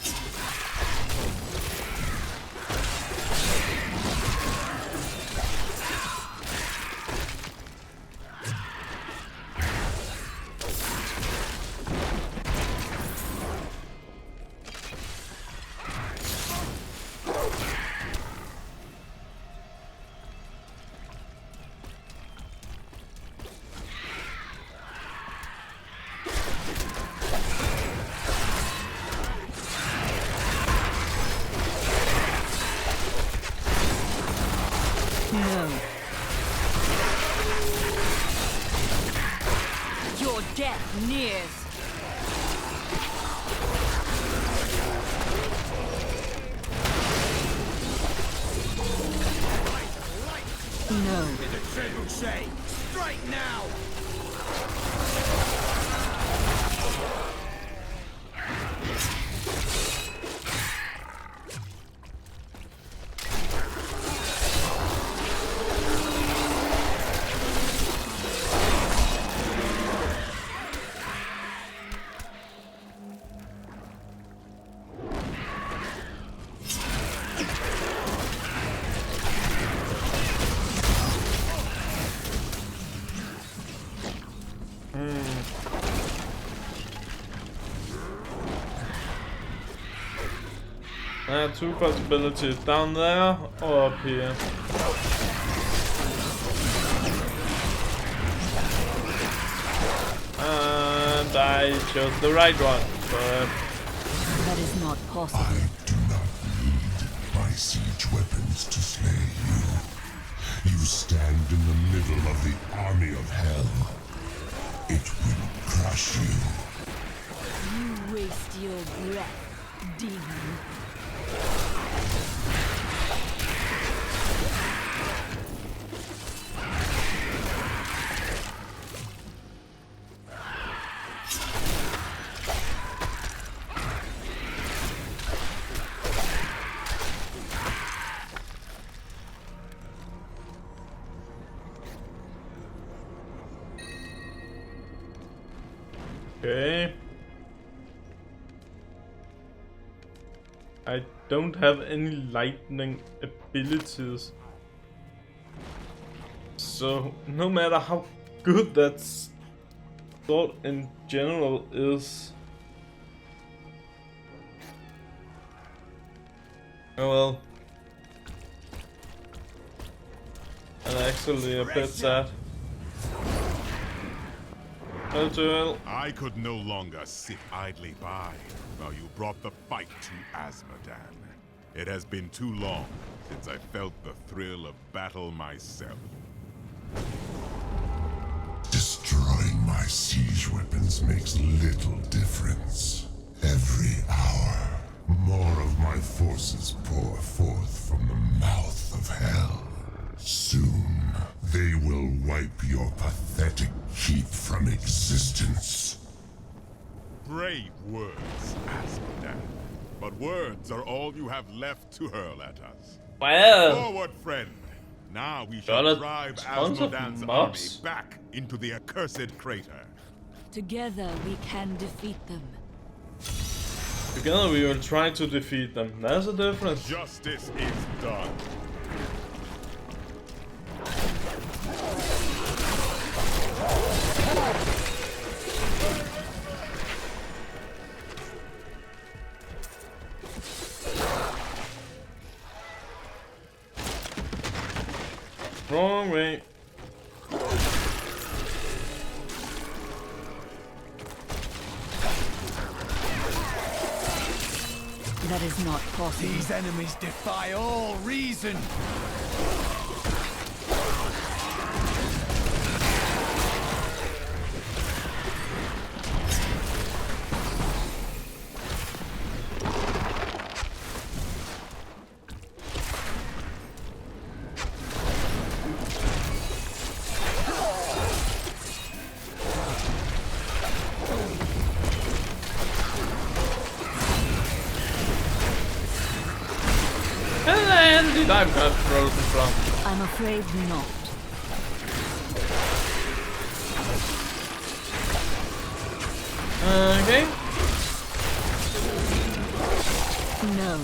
No. Your death nears. No. Strike now! I have two possibilities, down there or up here. And I chose the right one, but... That is not possible. I do not need my siege weapons to slay you. You stand in the middle of the army of hell. It will crush you. You waste your breath, demon. Okay. I don't have any lightning abilities. So, no matter how good that sword in general is... Oh well. And actually a bit sad. I could no longer sit idly by while you brought the fight to Azmodan. It has been too long since I felt the thrill of battle myself. Destroying my siege weapons makes little difference. Every hour, more of my forces pour forth from the mouth of hell. Soon, they will wipe your pathetic keep from existence. Brave words, Azmodan. But words are all you have left to hurl at us. Well. Forward, friend. Now we shall drive Azmodan's army back into the accursed crater. Together we can defeat them. Together we will try to defeat them. There's a difference. Justice is done. Wrong way. That is not possible. These enemies defy all reason. I'm not frozen from. I'm afraid not. Okay. No.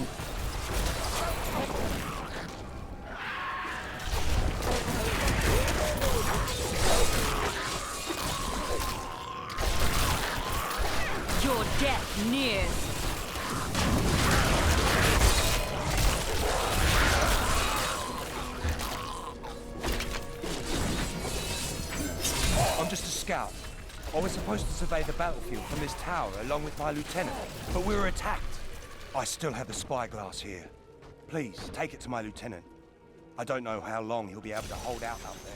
Your death nears. I'm just a scout. I was supposed to survey the battlefield from this tower along with my lieutenant, but we were attacked. I still have the spyglass here. Please, take it to my lieutenant. I don't know how long he'll be able to hold out up there.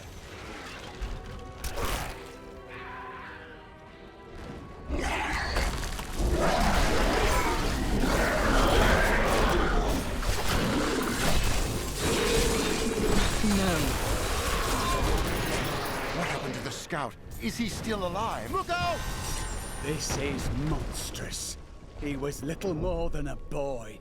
No. What happened to the scout? Is he still alive? Look out! This is monstrous. He was little more than a boy.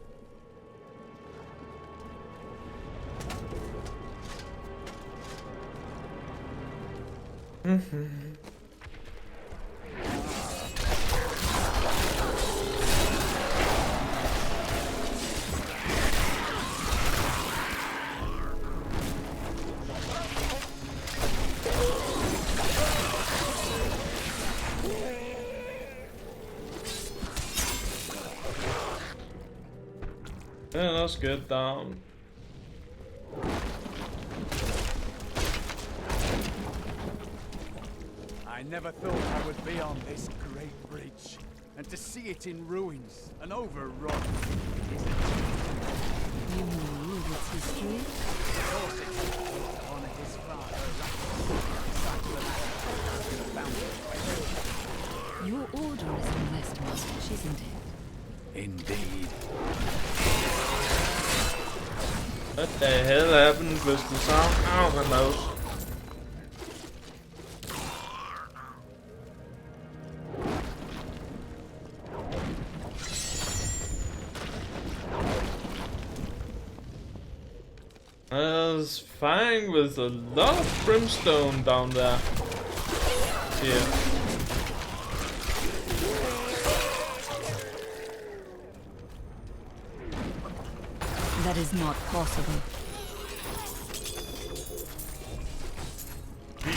Yeah, let's get down. I never thought I would be on this great bridge, and to see it in ruins and overrun is a You knew of its history? Of course it's one of his father's Your order is in Westmarch, isn't it? Indeed. What the hell happened with the sound? Oh, my nose. I was fine with a lot of brimstone down there. Here. That is not possible.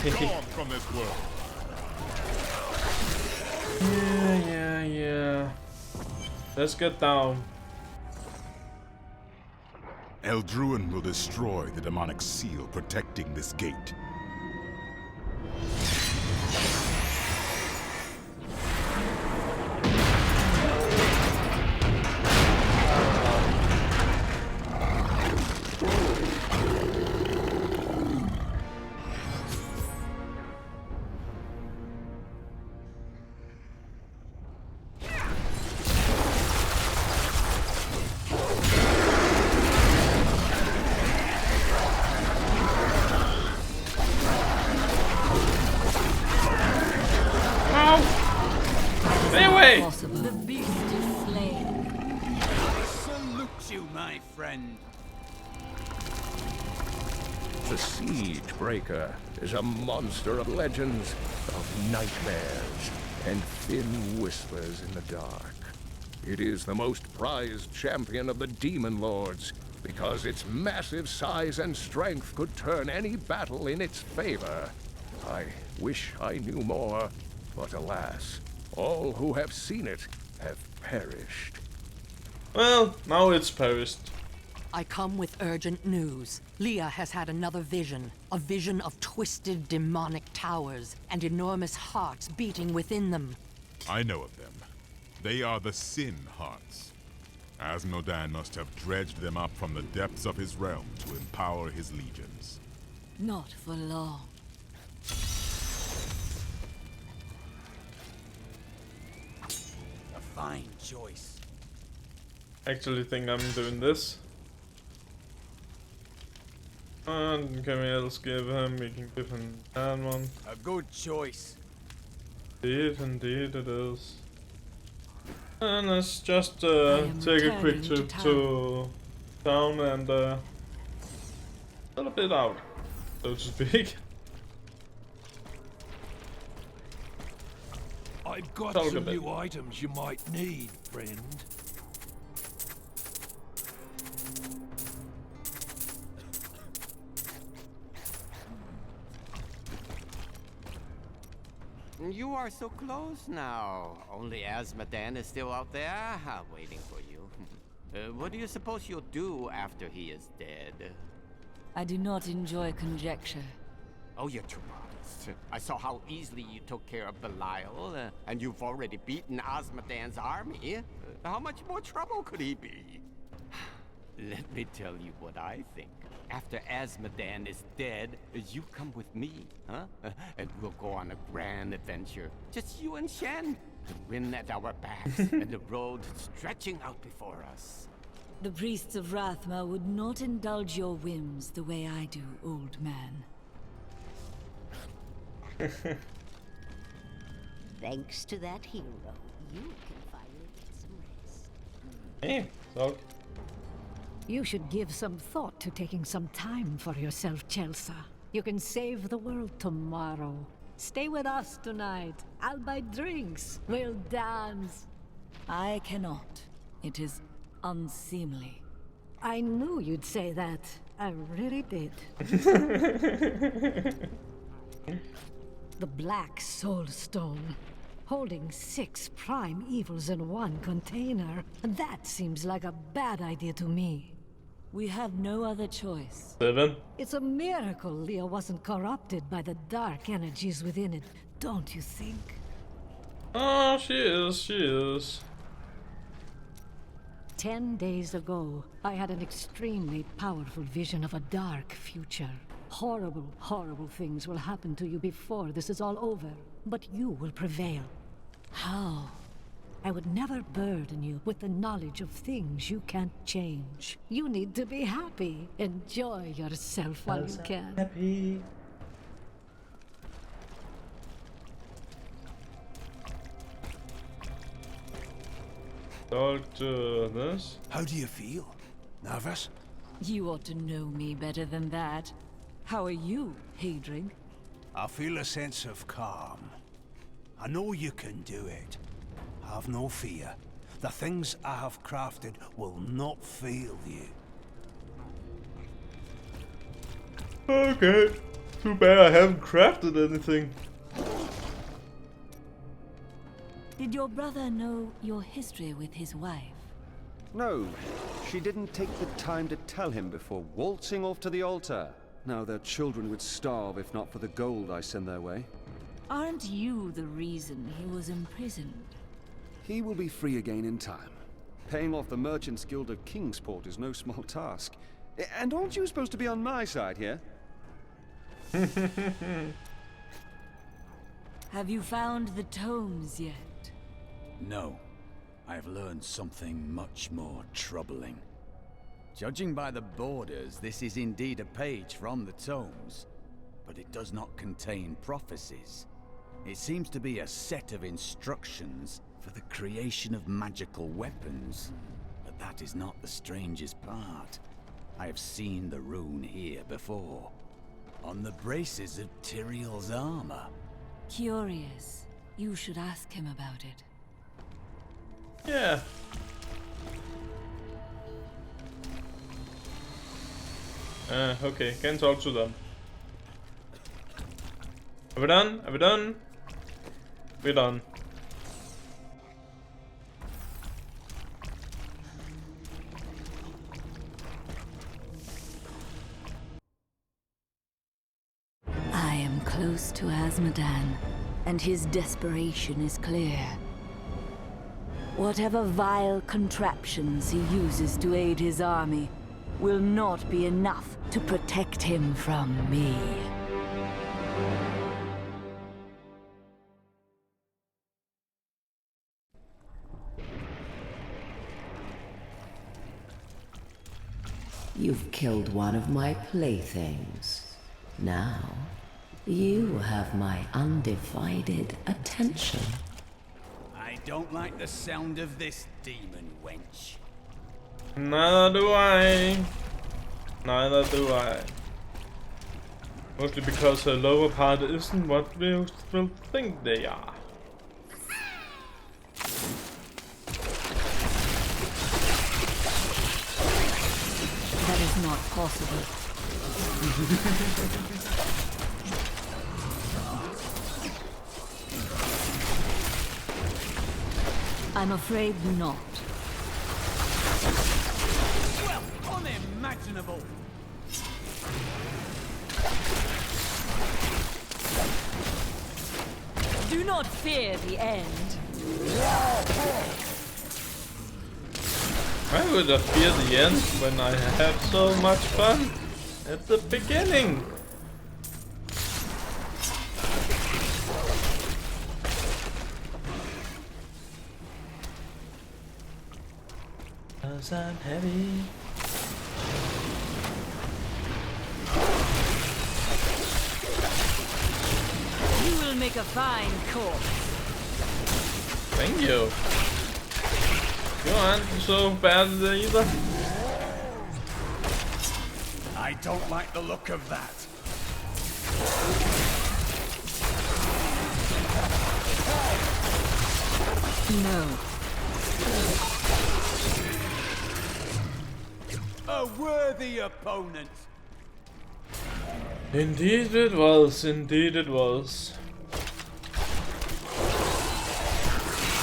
Be gone from this world. Yeah. Let's get down. Eldruin will destroy the demonic seal protecting this gate. The beast is slain. I salute you, my friend. The Siege Breaker is a monster of legends, of nightmares, and thin whispers in the dark. It is the most prized champion of the Demon Lords, because its massive size and strength could turn any battle in its favor. I wish I knew more, but alas, all who have seen it have perished. Well, now it's perished. I come with urgent news. Leah has had another vision. A vision of twisted demonic towers and enormous hearts beating within them. I know of them. They are the Sin Hearts. Asmodan must have dredged them up from the depths of his realm to empower his legions. Not for long. A fine choice. Actually think I'm doing this. And can we else give him? We can give him that one. A good choice. Indeed it is. And let's just take a quick trip to town and a little bit out, so to speak. I've got Talk a some bit. new items you might need, friend. You are so close now. Only Azmodan is still out there, waiting for you. What do you suppose you'll do after he is dead? I do not enjoy conjecture. Oh, you're too modest. I saw how easily you took care of Belial, and you've already beaten Azmodan's army. How much more trouble could he be? Let me tell you what I think. After Azmodan is dead, you come with me, huh? And we'll go on a grand adventure. Just you and Shen. The wind at our backs and the road stretching out before us. The priests of Rathma would not indulge your whims the way I do, old man. Thanks to that hero, you can finally get some rest. Hey, so You should give some thought to taking some time for yourself, Chelsea. You can save the world tomorrow. Stay with us tonight. I'll buy drinks. We'll dance. I cannot. It is unseemly. I knew you'd say that. I really did. The Black Soul Stone. Holding 6 prime evils in one container. That seems like a bad idea to me. We have no other choice. 7. It's a miracle Leah wasn't corrupted by the dark energies within it, don't you think? Oh, she is. 10 days ago, I had an extremely powerful vision of a dark future. Horrible, horrible things will happen to you before this is all over. But you will prevail. How? I would never burden you with the knowledge of things you can't change. You need to be happy. Enjoy yourself while you can. Happy. Talk to this. How do you feel? Nervous? You ought to know me better than that. How are you, Hadrig? I feel a sense of calm. I know you can do it. Have no fear. The things I have crafted will not fail you. Okay. Too bad I haven't crafted anything. Did your brother know your history with his wife? No, she didn't take the time to tell him before waltzing off to the altar. Now their children would starve if not for the gold I send their way. Aren't you the reason he was imprisoned? He will be free again in time. Paying off the Merchants Guild of Kingsport is no small task. And aren't you supposed to be on my side here? Have you found the tomes yet? No. I have learned something much more troubling. Judging by the borders, this is indeed a page from the tomes, but it does not contain prophecies. It seems to be a set of instructions for the creation of magical weapons, but that is not the strangest part. I have seen the rune here before, on the braces of Tyrael's armor. Curious. You should ask him about it. Yeah. Okay, can talk to them. Are we done? Are we done? We're done. I am close to Azmodan, and his desperation is clear. Whatever vile contraptions he uses to aid his army will not be enough to protect him from me. You've killed one of my playthings. Now, you have my undivided attention. I don't like the sound of this, demon wench. Neither do I. Neither do I. Mostly because her lower part isn't what we will think they are. That is not possible. I'm afraid not. Well, unimaginable. Do not fear the end. Why would I fear the end when I have so much fun at the beginning? Cause I'm heavy. You will make a fine corpse. Thank you. You aren't so bad either. I don't like the look of that. No. A worthy opponent. Indeed it was, indeed it was.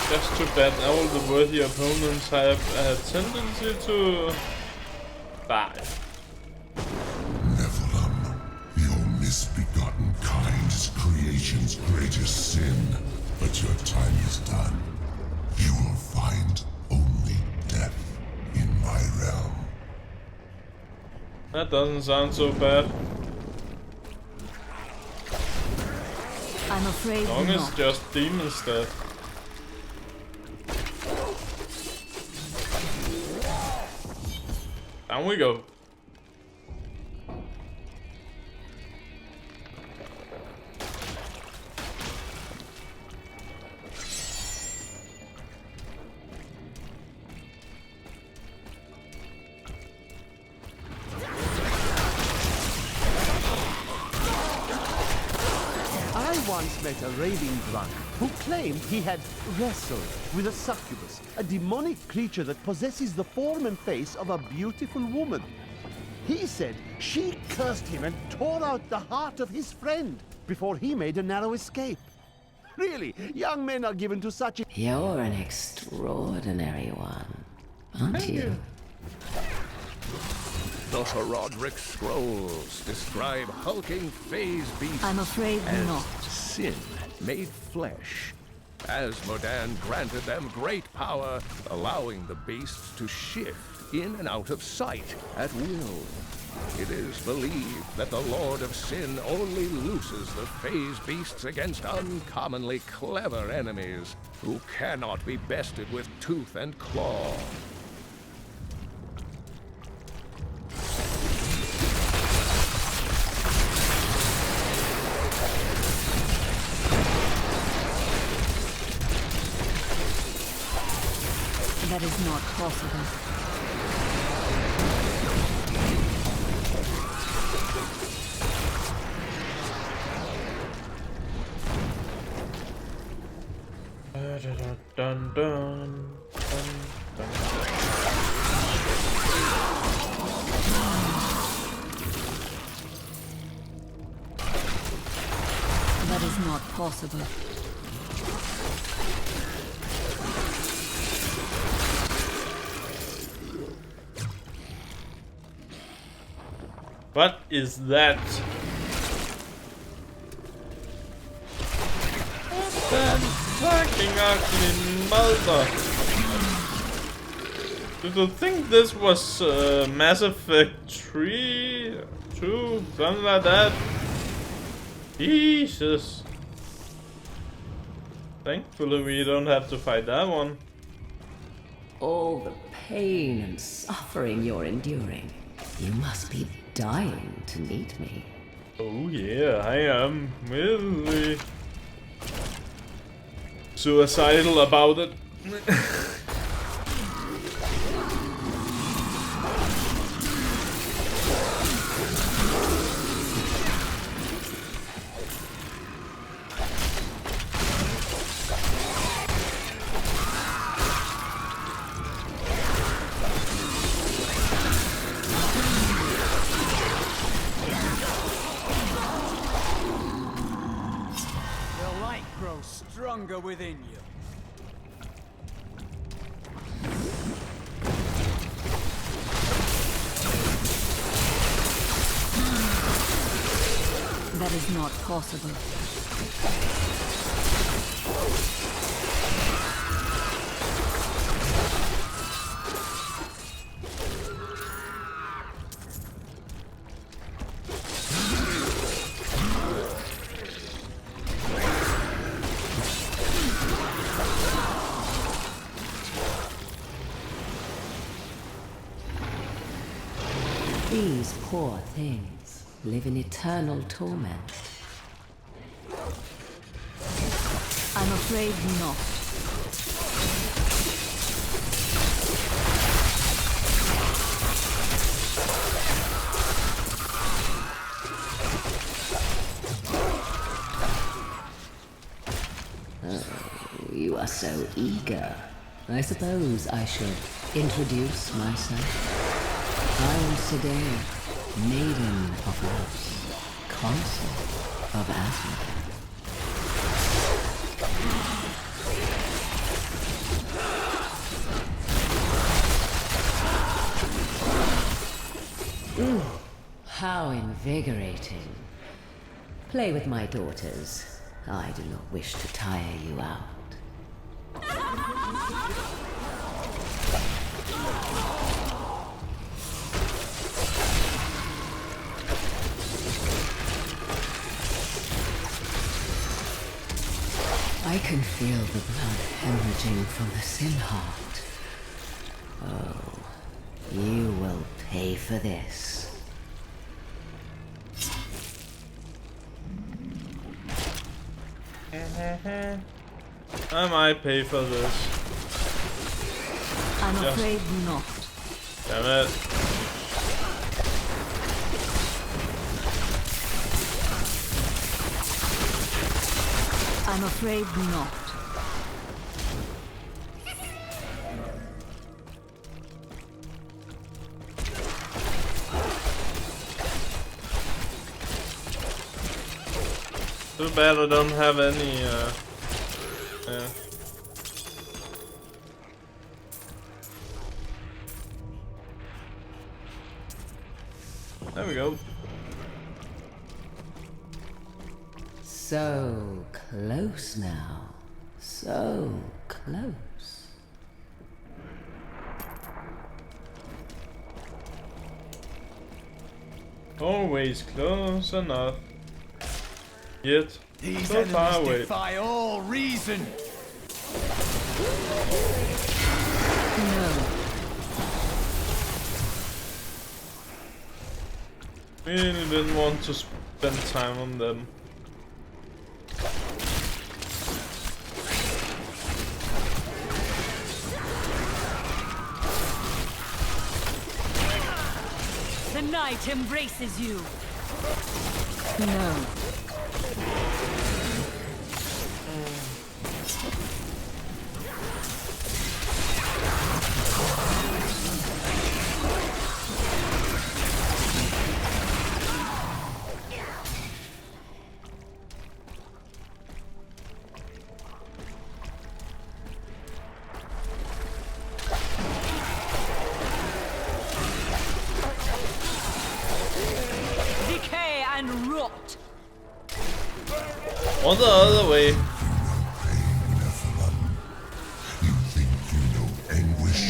Just too bad all the worthy opponents have a tendency to die. Nephilim, your misbegotten kind is creation's greatest sin. But your time is done. You will find only death in my realm. That doesn't sound so bad. I'm afraid as long not. as it's just demons dead. Down we go. I once met a raving drunk who claimed he had wrestled with a succubus, a demonic creature that possesses the form and face of a beautiful woman. He said she cursed him and tore out the heart of his friend before he made a narrow escape. Really, young men are given to such a... You're an extraordinary one, aren't you? The Herodic Scrolls describe hulking phase beasts I'm afraid as not. sin made flesh. Asmodan granted them great power, allowing the beasts to shift in and out of sight at will. It is believed that the Lord of Sin only looses the phase beasts against uncommonly clever enemies who cannot be bested with tooth and claw. That is not possible. Dun, dun, dun, dun. That is not possible. What is that? That fucking ugly mother. Did you think this was Mass Effect 3, 2, something like that? Jesus. Thankfully we don't have to fight that one. All the pain and suffering you're enduring. You must be dying to meet me. Oh yeah, I am really suicidal about it. stronger within you. That is not possible. These poor things live in eternal torment. I'm afraid not. Oh, you are so eager. I suppose I should introduce myself. I am Sidea, Maiden of Love, Consort of Asmodee. How invigorating. Play with my daughters. I do not wish to tire you out. I can feel the blood hemorrhaging from the Sin Heart. Oh, you will pay for this. I might pay for this. I'm afraid not. Damn it. I'm afraid not. Too bad I don't have any, yeah. There we go. So close now. So close. Always close enough. Yet These so far enemies away. defy all reason. No. Really didn't want to spend time on them. The night embraces you. No. Decay and rot. Or the other way. You think you know anguish?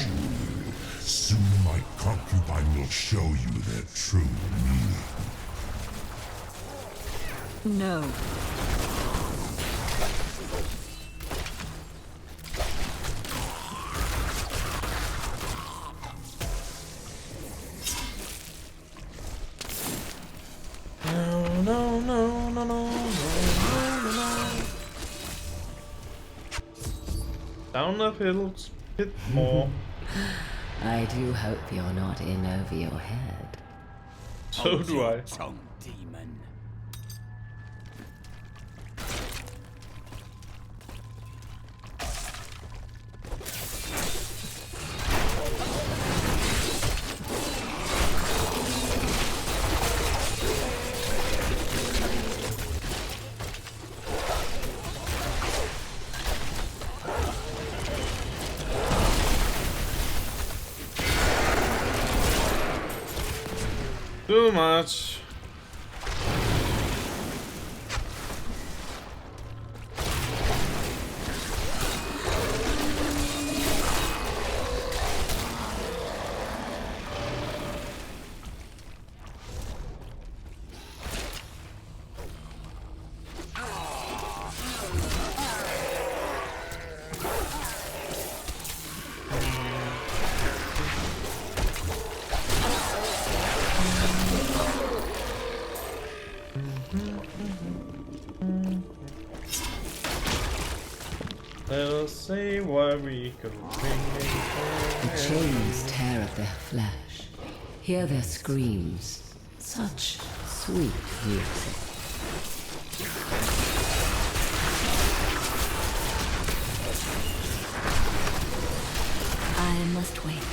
Soon my concubine will show you their true meaning. No. Down the hill, bit more. I do hope you're not in over your head. So do I. Tongue demon. Too much. They'll say why we go. The chains tear at their flesh. Hear their screams. Such sweet music. I must wait.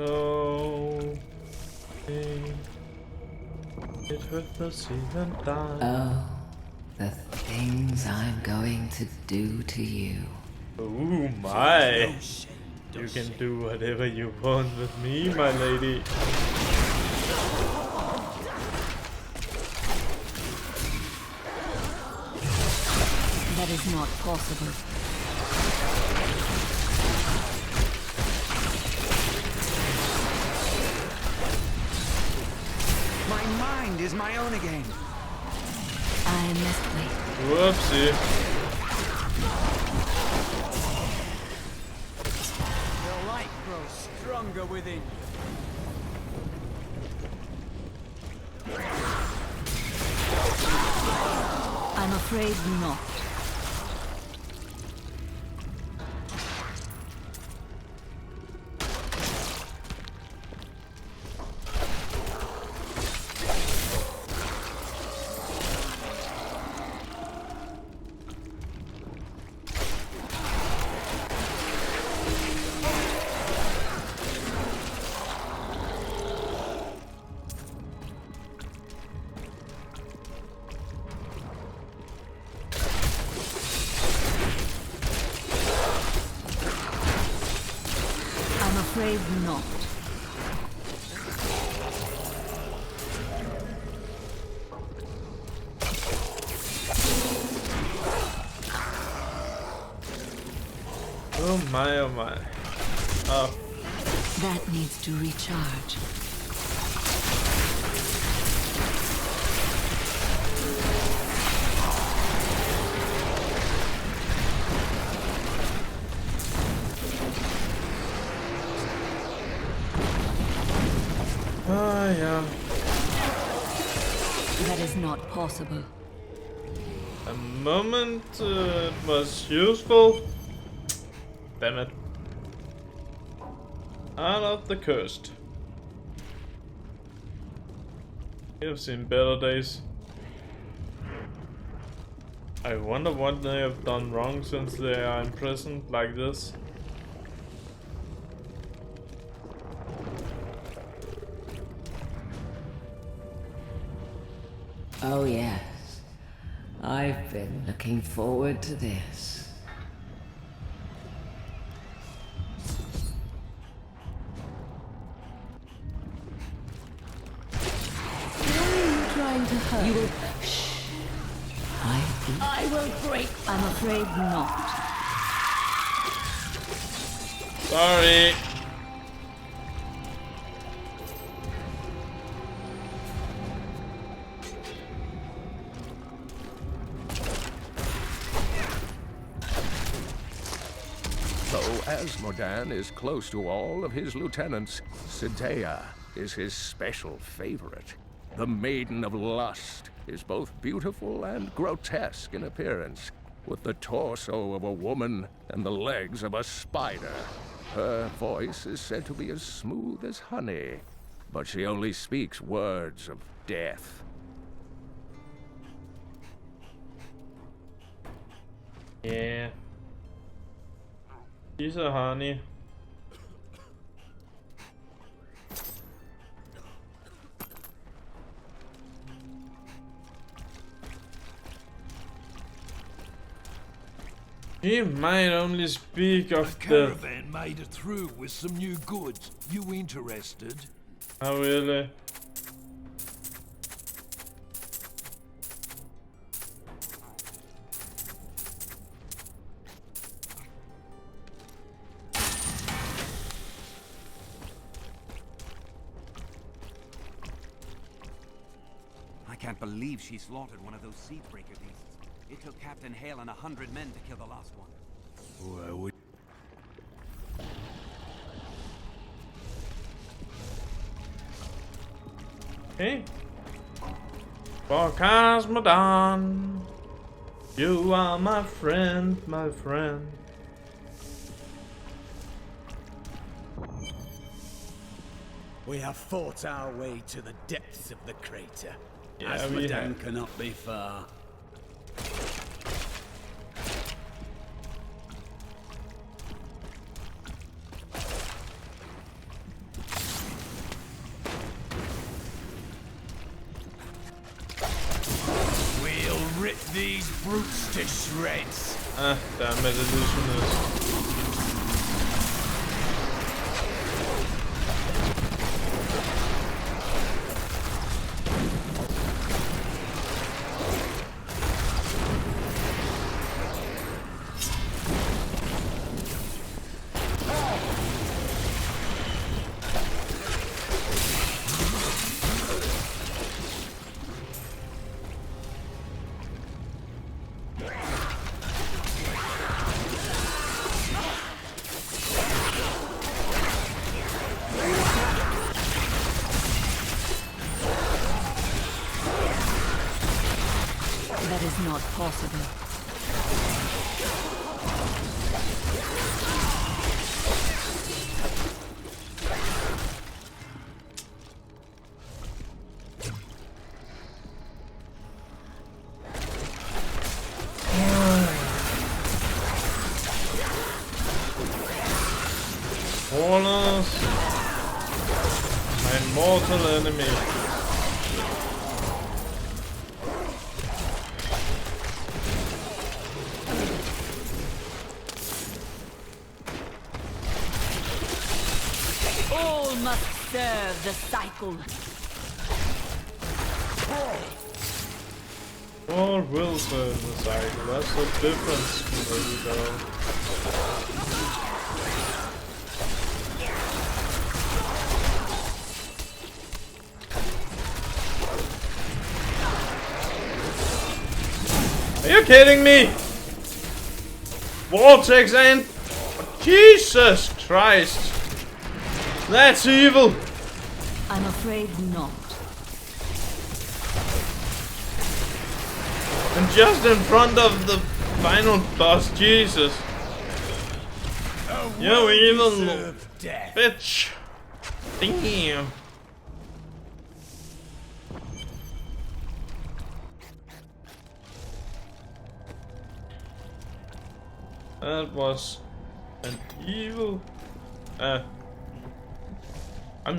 Oh, it hurt the sea and die. Oh, the things I'm going to do to you. Oh my! You can do whatever you want with me, my lady. That is not possible. My mind is my own again. I must wait. Whoopsie. The light grows stronger within you. I'm afraid not. Afraid not. Oh my, oh my. Oh. That needs to recharge. Ah, yeah. That is not possible. A moment it was useful. Damn it. Out of the coast. You've seen better days. I wonder what they have done wrong since they are imprisoned like this. Oh yes, I've been looking forward to this. Why are you trying to hurt? You will... Shh. I will break. I'm afraid not. Sorry. Asmodan is close to all of his lieutenants. Sidea is his special favorite. The Maiden of Lust is both beautiful and grotesque in appearance, with the torso of a woman and the legs of a spider. Her voice is said to be as smooth as honey, but she only speaks words of death. Yeah. She's a honey. He might only speak of A death. caravan made it through with some new goods. You interested? Oh, really? I can't believe she slaughtered one of those Seedbreaker beasts. It took Captain Hale and 100 men to kill the last one. Well, we... Okay. For Cosmodon, you are my friend, my friend. We have fought our way to the depths of the crater. Yeah, we Asmodan have. cannot be far. We'll rip these brutes to shreds. Ah, damn it, illusionist. That is not possible. Warlords, my mortal enemy. All must serve the cycle. All will serve the cycle. That's the difference. There we go. Are you kidding me? Vortex and Jesus Christ! That's evil! I'm afraid not. And just in front of the final boss, Jesus. You evil bitch! Damn! That was an evil. I'm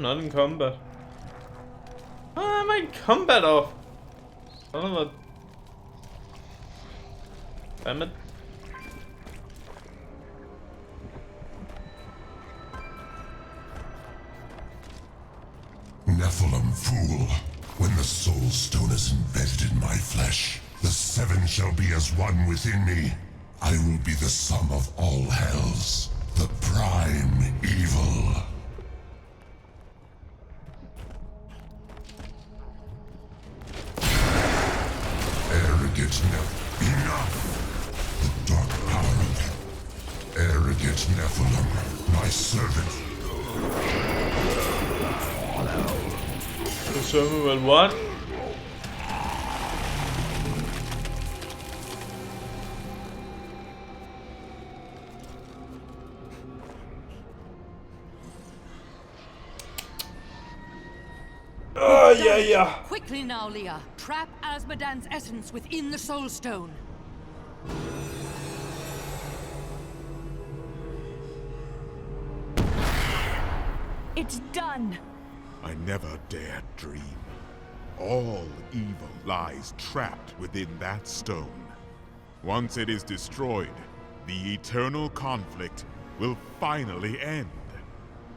not in combat. Oh, am I in combat off? Son of a. Damn it. Nephilim fool, when the soul stone is embedded in my flesh, the seven shall be as one within me. I will be the sum of all hells, the prime evil. Arrogant enough! The dark power of it. Arrogant Nephilim, my servant. The servant will what? Oh, yeah. Quickly now, Leah. Trap Asmodan's essence within the Soul Stone. It's done. I never dared dream. All evil lies trapped within that stone. Once it is destroyed, the eternal conflict will finally end.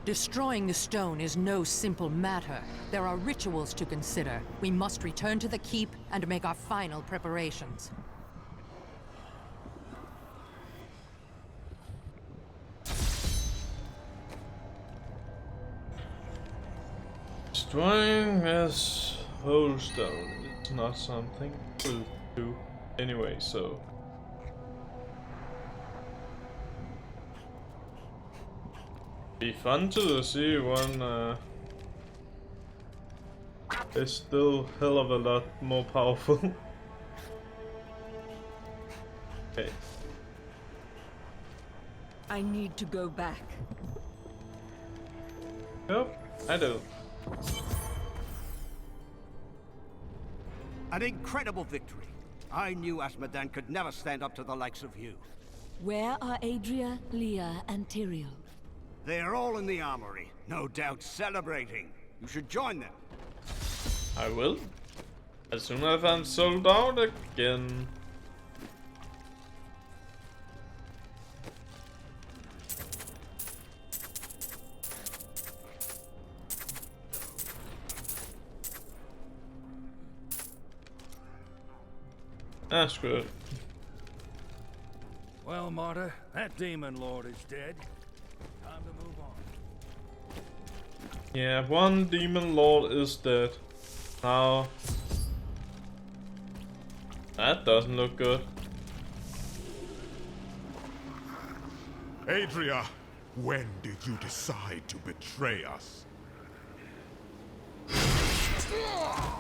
Destroying the stone is no simple matter. There are rituals to consider. We must return to the keep and make our final preparations. Destroying this whole stone is not something we'll do anyway, so... Be fun to see one is still hell of a lot more powerful. Okay. I need to go back. Yep, I do. An incredible victory. I knew Asmodan could never stand up to the likes of you. Where are Adria, Leah, and Tyrael? They are all in the armory, no doubt celebrating. You should join them. I will. As soon as I'm sold out again. That's good. Well, Martyr, that demon lord is dead. Time to move on. Yeah, one demon lord is dead. Now... That doesn't look good. Adria, when did you decide to betray us?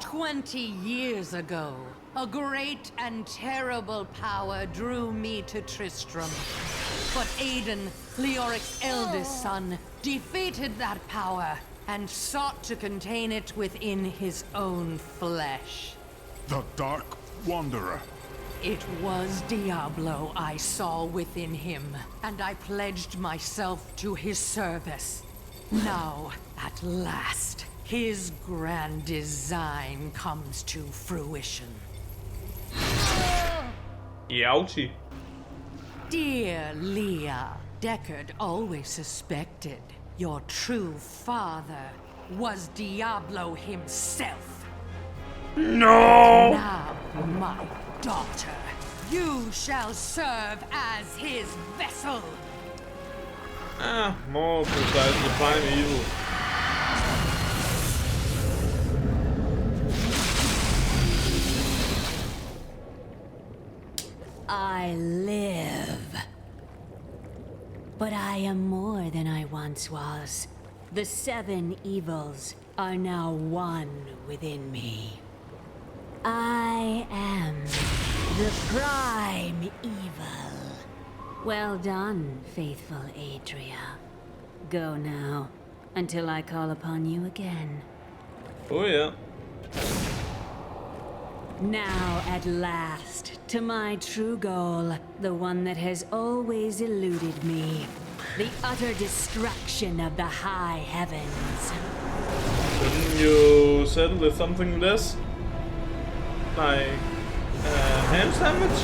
20 years ago, a great and terrible power drew me to Tristram. But Aiden, Leoric's eldest son, defeated that power and sought to contain it within his own flesh. The Dark Wanderer. It was Diablo I saw within him, and I pledged myself to his service. Now, at last, his grand design comes to fruition. Youchie. Dear Leah, Deckard always suspected your true father was Diablo himself. No! Now, my daughter, you shall serve as his vessel. More precisely, prime evil. I live. But I am more than I once was. The 7 evils are now one within me. I am the prime evil. Well done, faithful Adria. Go now, until I call upon you again. Oh yeah. Now, at last, to my true goal, the one that has always eluded me. The utter destruction of the high heavens. Shouldn't you settle with something less? Like, ham sandwich?